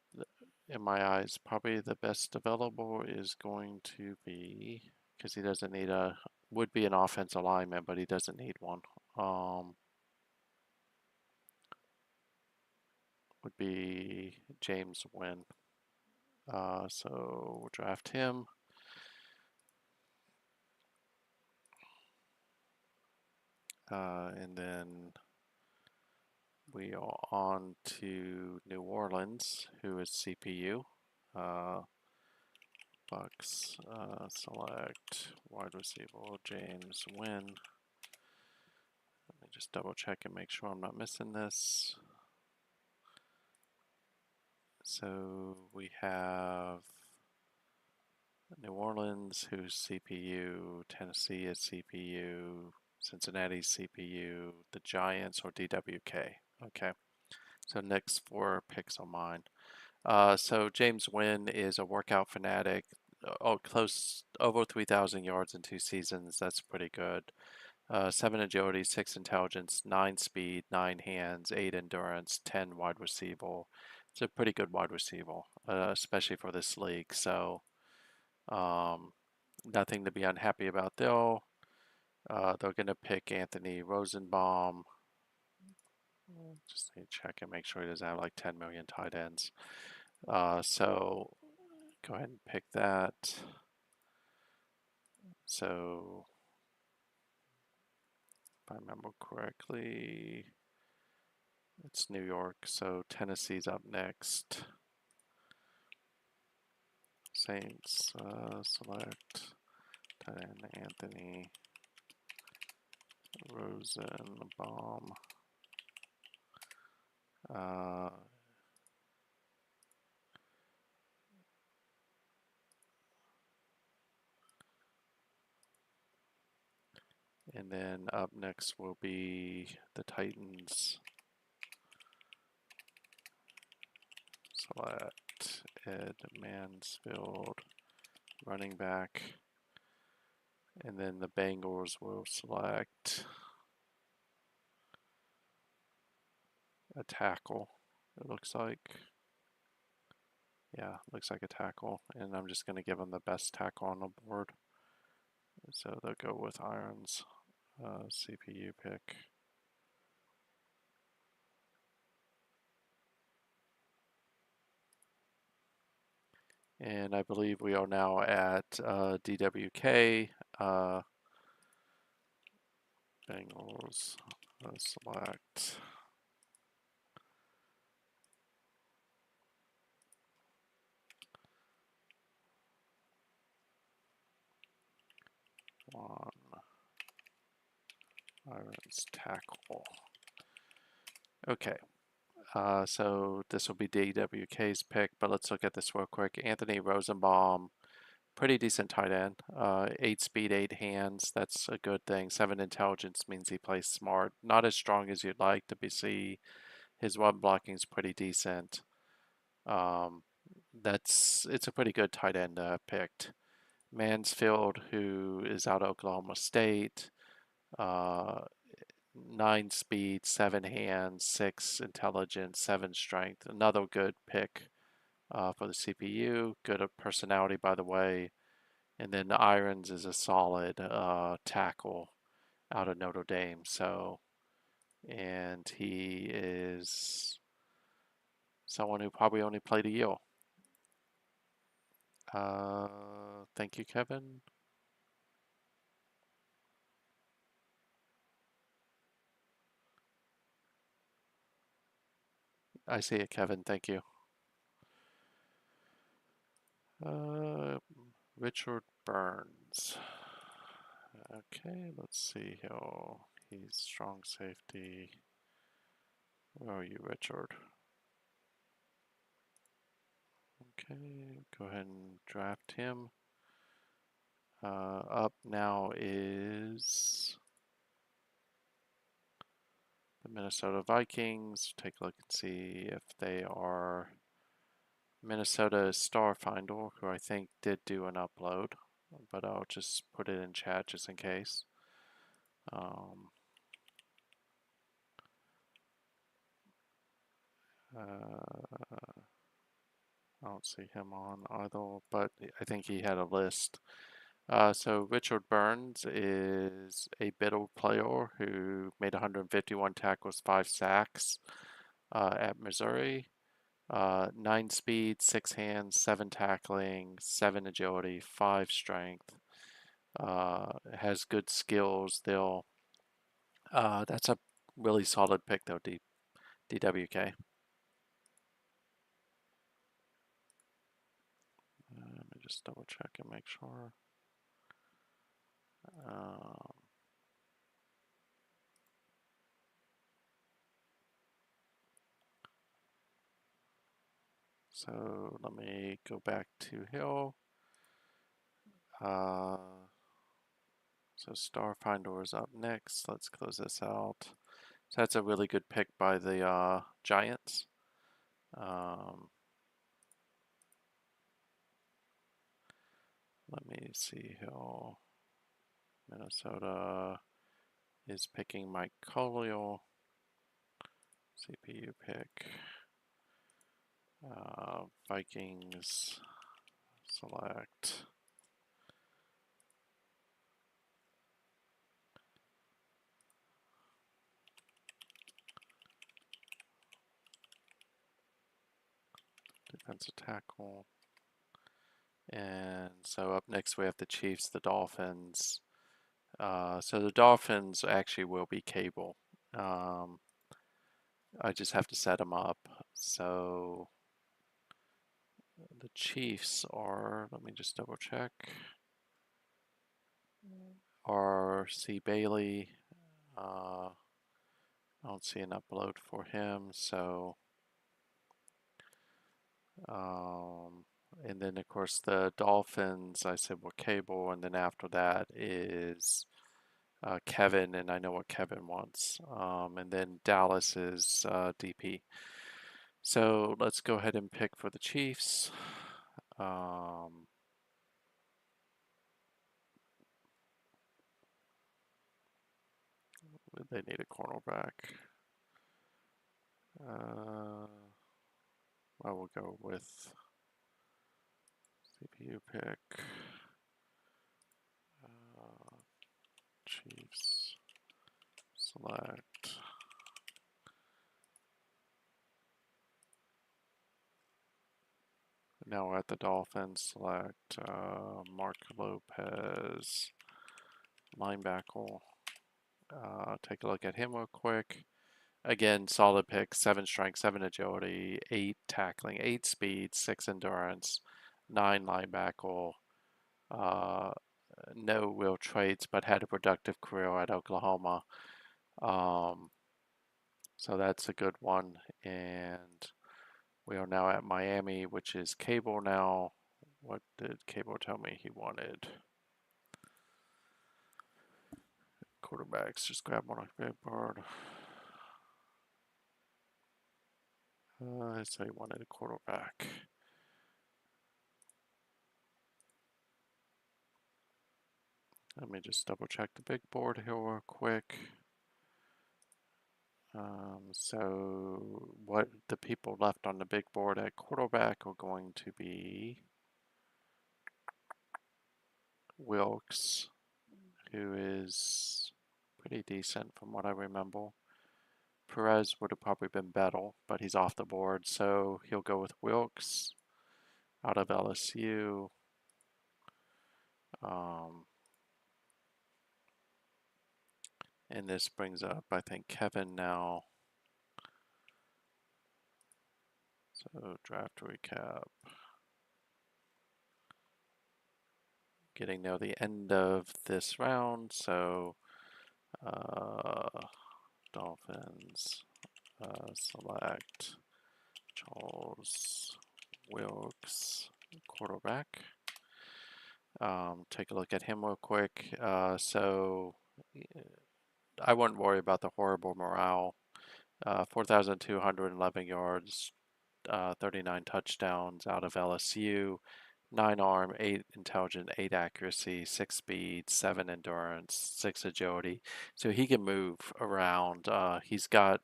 in my eyes, probably the best available is going to be, because he doesn't need would be an offensive lineman, but he doesn't need one. Would be James Wynn. So we'll draft him. And then we are on to New Orleans, who is CPU. Bucks, select wide receiver James Wynn. Let me just double check and make sure I'm not missing this. So we have New Orleans, who's CPU, Tennessee is CPU, Cincinnati's CPU, the Giants or DWK. Okay, so next 4 picks on mine. So James Wynn is a workout fanatic. Close over 3,000 yards in 2 seasons. That's pretty good. 7 agility, 6 intelligence, 9 speed, 9 hands, 8 endurance, 10 wide receiver. It's a pretty good wide receiver, especially for this league. So nothing to be unhappy about there. They're going to pick Anthony Rosenbaum. Just need to check and make sure he doesn't have like 10 million tight ends. So go ahead and pick that. So if I remember correctly, it's New York, so Tennessee's up next. Saints, select tight end Anthony Rosenbaum. And then up next will be the Titans. Select Ed Mansfield, running back. And then the Bengals will select a tackle, it looks like. Yeah, looks like a tackle. And I'm just going to give them the best tackle on the board. So they'll go with Irons, CPU pick. And I believe we are now at DWK. Bengals, select. One Irons tackle. Okay. So this will be DWK's pick, but let's look at this real quick. Anthony Rosenbaum, pretty decent tight end. 8 speed, 8 hands. That's a good thing. 7 intelligence means he plays smart. Not as strong as you'd like to see. His run blocking is pretty decent. It's a pretty good tight end picked. Mansfield, who is out of Oklahoma State, 9 speed, 7 hands, 6 intelligence, 7 strength. Another good pick for the CPU. Good personality, by the way. And then Irons is a solid tackle out of Notre Dame. So, and he is someone who probably only played a year. Thank you, Kevin. I see it, Kevin. Thank you. Richard Burns. Okay, let's see here. He's strong safety. Where are you, Richard? Okay, go ahead and draft him. Up now is the Minnesota Vikings. Take a look and see if they are Minnesota Starfinder, who I think did do an upload, but I'll just put it in chat just in case. I don't see him on either, but I think he had a list. So Richard Burns is a middle player who made 151 tackles, 5 sacks at Missouri. 9 speed, 6 hands, 7 tackling, 7 agility, 5 strength. Has good skills. That's a really solid pick though, DWK. Let me just double check and make sure. Um, so let me go back to Hill. So Starfinder is up next. Let's close this out. So that's a really good pick by the Giants. Let me see Hill. Minnesota is picking Mike Collier. CPU pick. Vikings select. Defensive tackle. And so up next we have the Chiefs, the Dolphins. So the Dolphins actually will be Cable. I just have to set them up. So the Chiefs are, let me just double check, are C. Bailey. I don't see an upload for him, so and then of course the Dolphins, I said were Cable, and then after that is Kevin, and I know what Kevin wants. And then Dallas is DP. So let's go ahead and pick for the Chiefs. They need a cornerback. I will go with CPU pick. Chiefs select. Now we're at the Dolphins. Select Mark Lopez, linebacker. Take a look at him real quick. Again, solid pick. 7 strength, 7 agility, 8 tackling, 8 speed, 6 endurance, 9 linebacker. No real traits, but had a productive career at Oklahoma. So that's a good one. And we are now at Miami, which is Cable now. What did Cable tell me he wanted? Quarterbacks, just grab one on big board. So he wanted a quarterback. Let me just double check the big board here real quick. So what the people left on the big board at quarterback are going to be Wilkes, who is pretty decent from what I remember. Perez would have probably been better, but he's off the board, so he'll go with Wilkes out of LSU. And this brings up, I think, Kevin now. So draft recap. Getting near the end of this round, so Dolphins select Charles Wilkes, quarterback. Take a look at him real quick. So I wouldn't worry about the horrible morale. 4,211 yards, 39 touchdowns out of LSU, 9 arm, 8 intelligence, 8 accuracy, 6 speed, 7 endurance, 6 agility. So he can move around. He's got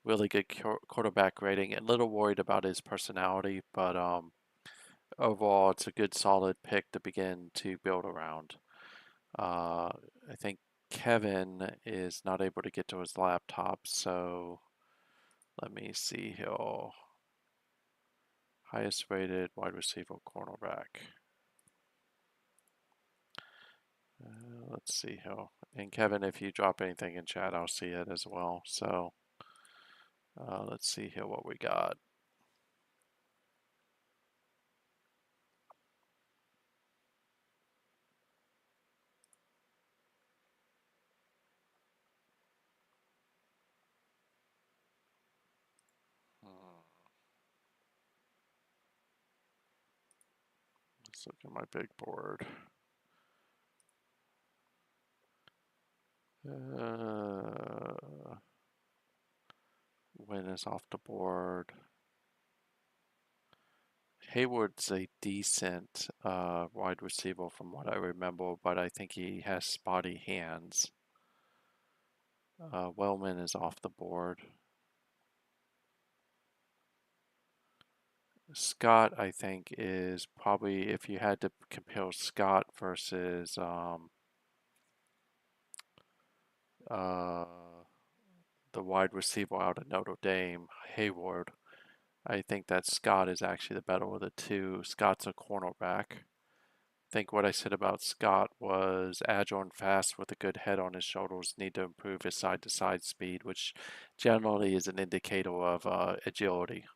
really good quarterback rating. A little worried about his personality, but overall, it's a good solid pick to begin to build around. I think Kevin is not able to get to his laptop, so let me see. He'll highest rated wide receiver cornerback. Let's see here. And Kevin, if you drop anything in chat, I'll see it as well. So let's see here what we got. Let's look at my big board. Win is off the board. Hayward's a decent wide receiver from what I remember, but I think he has spotty hands. Wellman is off the board. Scott, I think, is probably, if you had to compare Scott versus the wide receiver out of Notre Dame, Hayward, I think that Scott is actually the better of the two. Scott's a cornerback. I think what I said about Scott was agile and fast with a good head on his shoulders, need to improve his side-to-side speed, which generally is an indicator of agility.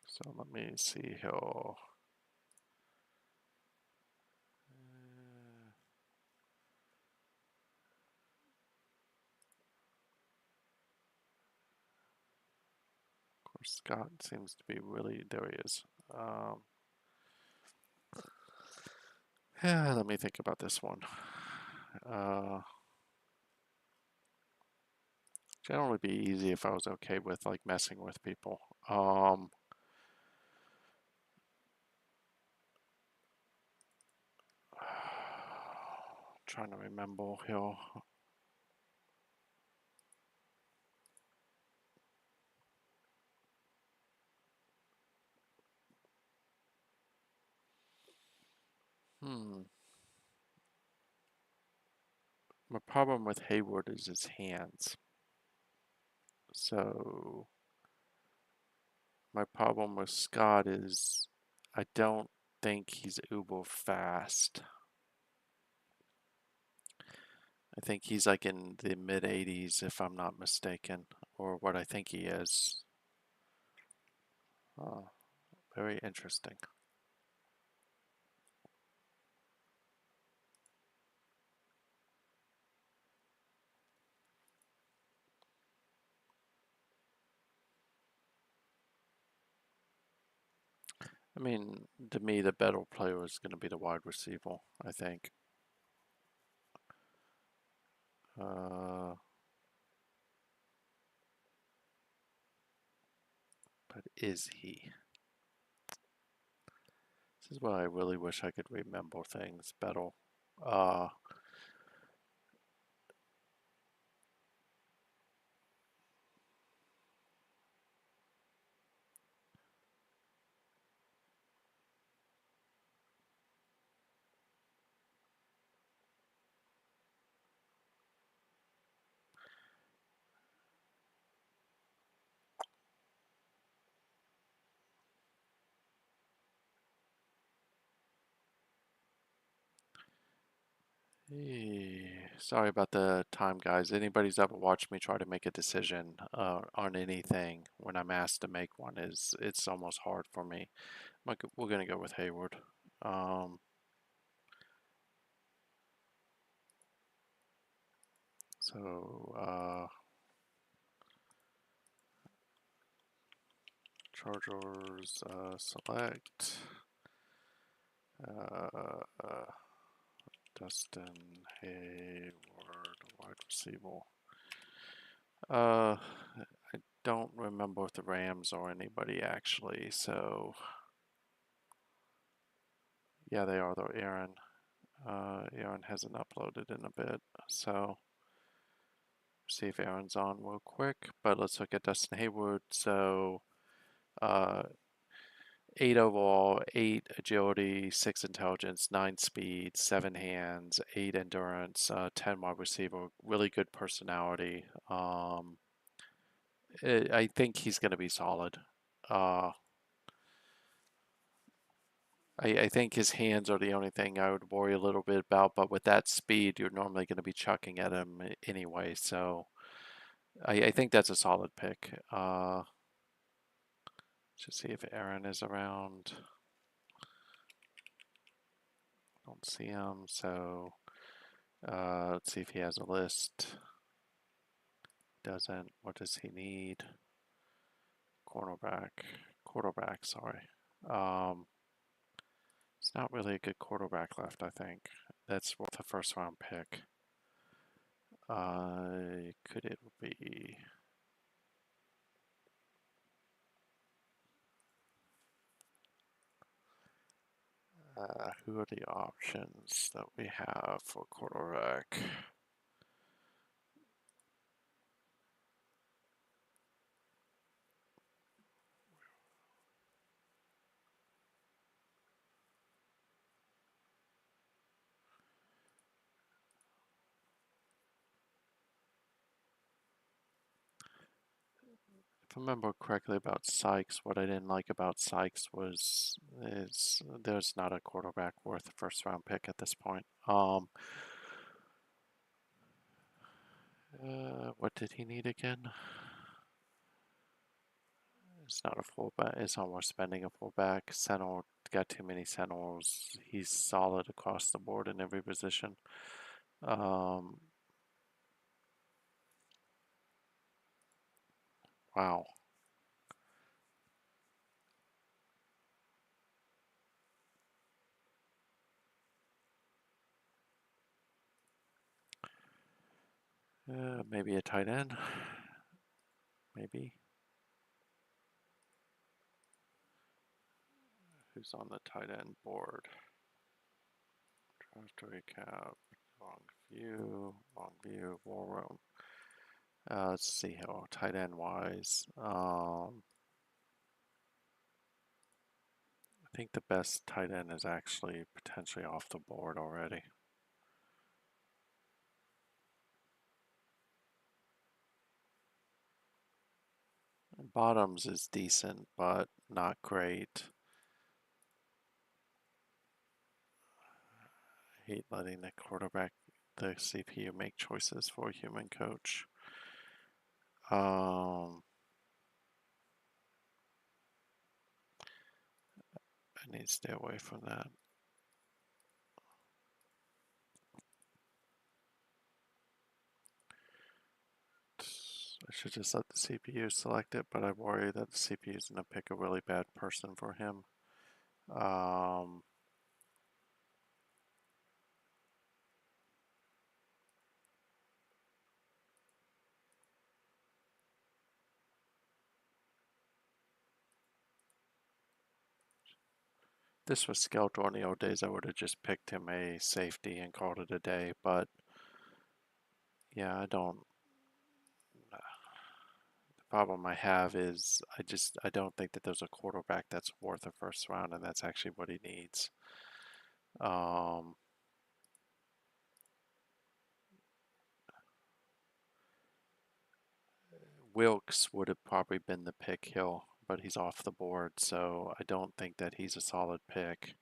So let me see here. Of course, Scott seems to be really, there he is. Yeah, let me think about this one. Generally be easy if I was okay with like messing with people. Trying to remember here. My problem with Hayward is his hands. So my problem with Scott is I don't think he's uber fast. I think he's like in the mid 80s if I'm not mistaken, or what I think he is. Very interesting. I mean, to me, the better player is going to be the wide receiver, I think. But is he? This is where I really wish I could remember things better. Sorry about the time, guys. Anybody's ever watched me try to make a decision on anything when I'm asked to make one is it's almost hard for me. We're gonna go with Hayward. So Chargers select Dustin Hayward, wide receiver. I don't remember if the Rams or anybody actually, so Yeah, they are though, Aaron. Aaron hasn't uploaded in a bit, so see if Aaron's on real quick. But let's look at Dustin Haywood. So, uh, 8 overall, 8 agility, 6 intelligence, 9 speed, 7 hands, 8 endurance, 10 wide receiver. Really good personality. I think he's going to be solid. Uh, I think his hands are the only thing I would worry a little bit about, but with that speed, you're normally going to be chucking at him anyway. So I think that's a solid pick. Just see if Aaron is around. Don't see him, so let's see if he has a list. Doesn't. What does he need? Quarterback. Quarterback, sorry. It's not really a good quarterback left, I think. That's worth a first round pick. Could it be? Who are the options that we have for quarterback? If I remember correctly about Sykes, what I didn't like about Sykes is there's not a quarterback worth a first round pick at this point. What did he need again? It's not a fullback. It's not worth spending a fullback. Sentinel got too many Sentinels. He's solid across the board in every position. Wow. Maybe a tight end. Maybe. Who's on the tight end board? Draft to recap. Long view, war room. Let's see how tight end wise. I think the best tight end is actually potentially off the board already. Bottoms is decent, but not great. I hate letting the quarterback, the CPU, make choices for a human coach. I need to stay away from that. I should just let the CPU select it, but I worry that the CPU is going to pick a really bad person for him. This was Skelter in the old days. I would have just picked him a safety and called it a day, but yeah, I don't. The problem I have is I don't think that there's a quarterback that's worth a first round, and that's actually what he needs. Wilkes would have probably been the pick Hill, but he's off the board, so I don't think that he's a solid pick.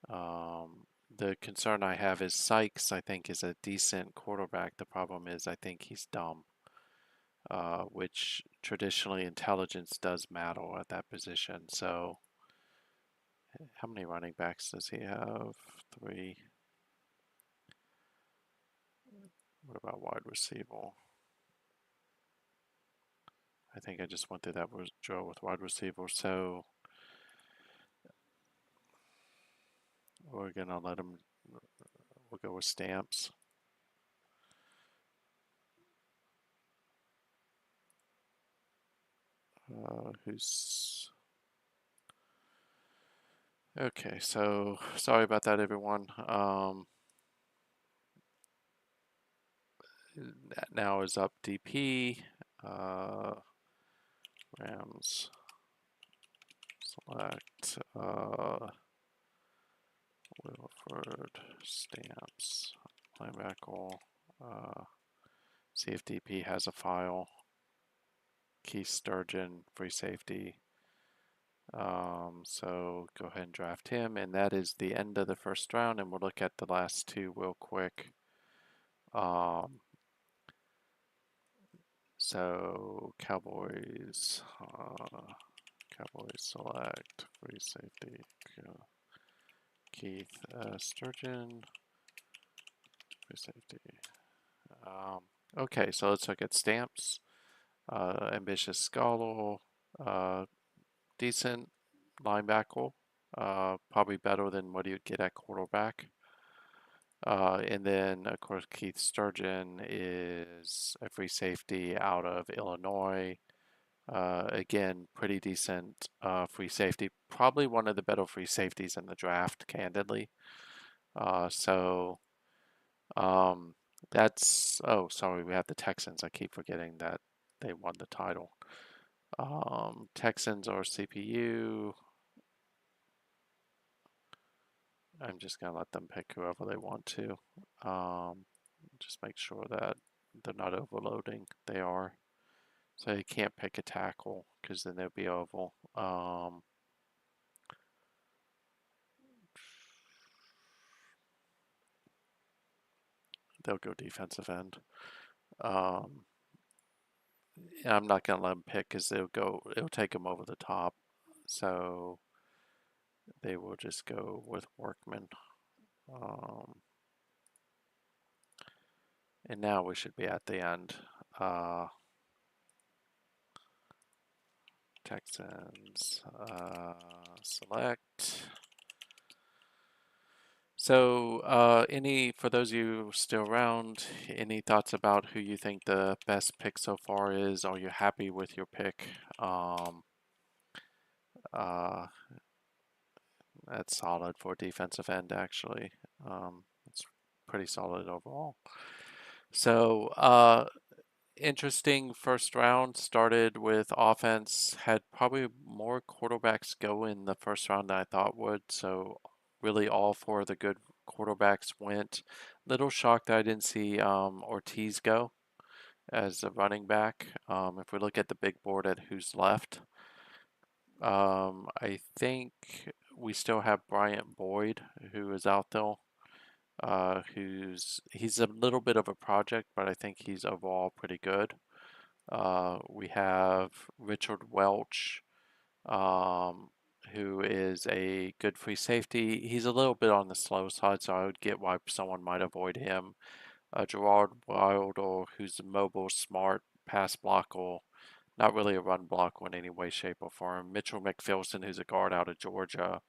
The concern I have is Sykes, I think, is a decent quarterback. The problem is I think he's dumb, which traditionally intelligence does matter at that position. So how many running backs does he have? 3. What about wide receiver? I think I just went through that drill with wide receiver. So we're going to let him, we'll go with Stamps. Who's Okay, so sorry about that, everyone. Now is up DP, Rams select, Wilford Stamps, linebacker, see if DP has a file, Keith Sturgeon, free safety. So go ahead and draft him, and that is the end of the first round, and we'll look at the last two real quick. So Cowboys select free safety Keith Sturgeon, free safety. Okay, so let's look at stamps. Ambitious scholar, decent linebacker, probably better than what you'd get at quarterback. And then, of course, Keith Sturgeon is a free safety out of Illinois. Again, pretty decent free safety. Probably one of the better free safeties in the draft, candidly. So that's, oh, sorry, we have the Texans. I keep forgetting that they won the title. Texans are CPU. I'm just going to let them pick whoever they want to. Just make sure that they're not overloading. They are. So you can't pick a tackle because then they'll be oval. They'll go defensive end. I'm not going to let them pick because it'll take them over the top. So they will just go with Workman. And now we should be at the end. Texans select. So, for those of you still around, any thoughts about who you think the best pick so far is? Are you happy with your pick? That's solid for defensive end, actually. It's pretty solid overall. So, interesting first round. Started with offense, had probably more quarterbacks go in the first round than I thought would. So, really, all four of the good quarterbacks went. Little shocked that I didn't see Ortiz go as a running back. If we look at the big board at who's left, I think we still have Bryant Boyd, who is out there. He's a little bit of a project, but I think he's overall pretty good. We have Richard Welch, who is a good free safety. He's a little bit on the slow side, so I would get why someone might avoid him. Gerard Wilder, who's a mobile, smart pass blocker, not really a run blocker in any way, shape, or form. Mitchell McPherson, who's a guard out of Georgia,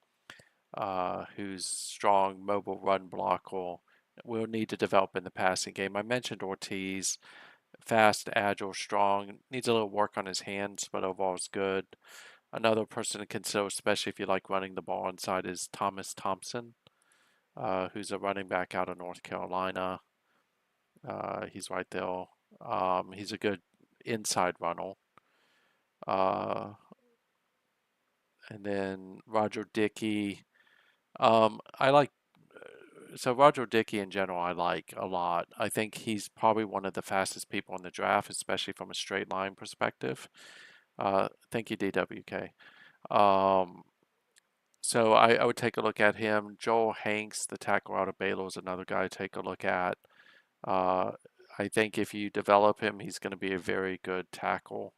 who's strong, mobile run blocker. Will need to develop in the passing game. I mentioned Ortiz, fast, agile, strong. Needs a little work on his hands, but overall is good. Another person to consider, especially if you like running the ball inside, is Thomas Thompson, who's a running back out of North Carolina. He's right there. He's a good inside runner. And then Roger Dickey. I like so Roger Dickey in general. I like a lot. I think he's probably one of the fastest people in the draft, especially from a straight line perspective. Thank you, DWK. So I would take a look at him. Joel Hanks, the tackle out of Baylor, is another guy to take a look at. I think if you develop him, he's going to be a very good tackle.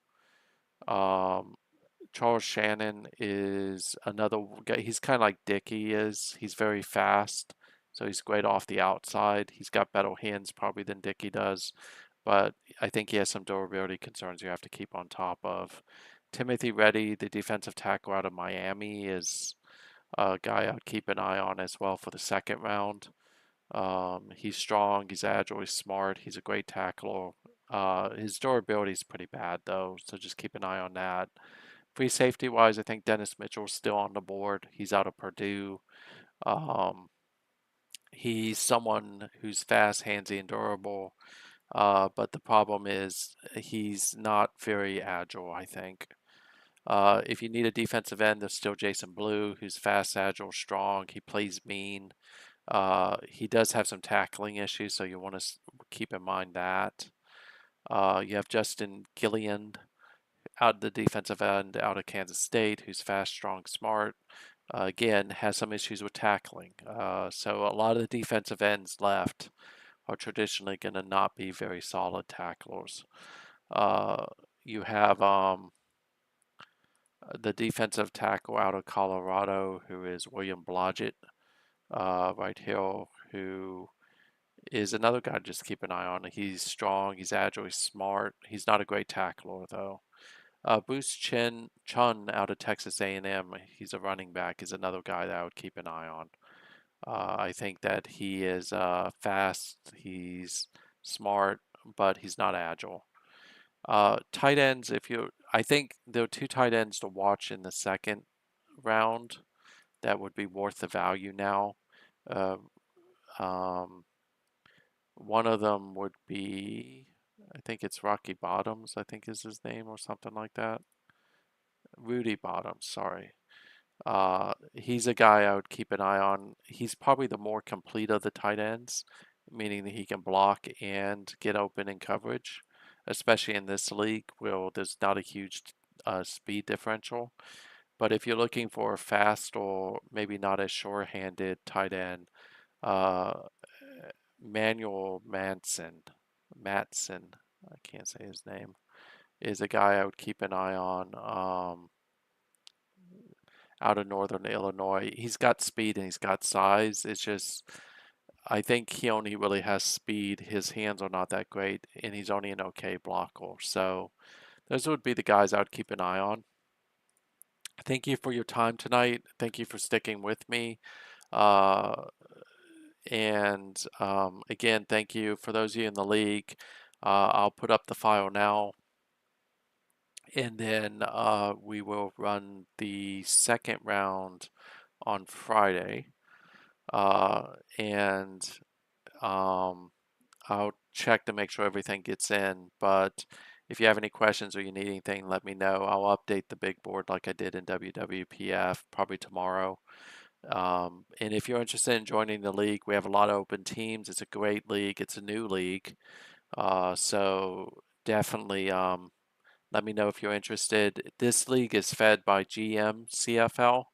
Charles Shannon is another guy. He's kind of like Dickey is. He's very fast, so he's great off the outside. He's got better hands probably than Dickey does, but I think he has some durability concerns you have to keep on top of. Timothy Reddy, the defensive tackle out of Miami, is a guy I'd keep an eye on as well for the second round. He's strong, he's agile, he's smart, he's a great tackler. His durability is pretty bad though, so just keep an eye on that. Free safety wise, I think Dennis Mitchell's still on the board. He's out of Purdue. Um, he's someone who's fast, handsy, and durable. But the problem is he's not very agile, I think. If you need a defensive end, there's still Jason Blue, who's fast, agile, strong. He plays mean. He does have some tackling issues, so you want to keep in mind that. You have Justin Gilliand, out the defensive end out of Kansas State, who's fast, strong, smart. Again, has some issues with tackling. So a lot of the defensive ends left are traditionally going to not be very solid tacklers. You have the defensive tackle out of Colorado, who is William Blodgett, right here, who is another guy to just keep an eye on. He's strong, he's agile, he's smart. He's not a great tackler, though. Bruce Chun out of Texas A&M, he's a running back, is another guy that I would keep an eye on. I think that he is fast, he's smart, but he's not agile. Tight ends, I think there are two tight ends to watch in the second round that would be worth the value now. Uh, um, one of them would be, I think it's Rocky Bottoms, I think is his name or something like that. Rudy Bottoms, sorry. He's a guy I would keep an eye on. He's probably the more complete of the tight ends, meaning that he can block and get open in coverage, especially in this league where there's not a huge speed differential. But if you're looking for a fast or maybe not as sure-handed tight end, uh, Manuel Matson, I can't say his name, is a guy I would keep an eye on. Out of Northern Illinois. He's got speed and he's got size. It's just, I think he only really has speed. His hands are not that great, and he's only an okay blocker. So those would be the guys I would keep an eye on. Thank you for your time tonight. Thank you for sticking with me. Uh, and again, thank you for those of you in the league. I'll put up the file now, and then we will run the second round on Friday. And I'll check to make sure everything gets in. But if you have any questions or you need anything, let me know. I'll update the big board like I did in WWPF probably tomorrow. And if you're interested in joining the league, we have a lot of open teams. It's a great league. It's a new league. So definitely let me know if you're interested. This league is fed by GMCFL,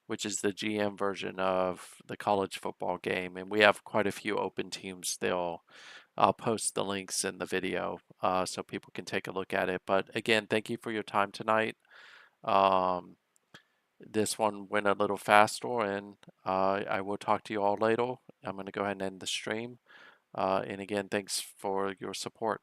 which is the GM version of the college football game. And we have quite a few open teams still. I'll post the links in the video so people can take a look at it. But again, thank you for your time tonight. This one went a little faster, and I will talk to you all later. I'm going to go ahead and end the stream. And again, thanks for your support.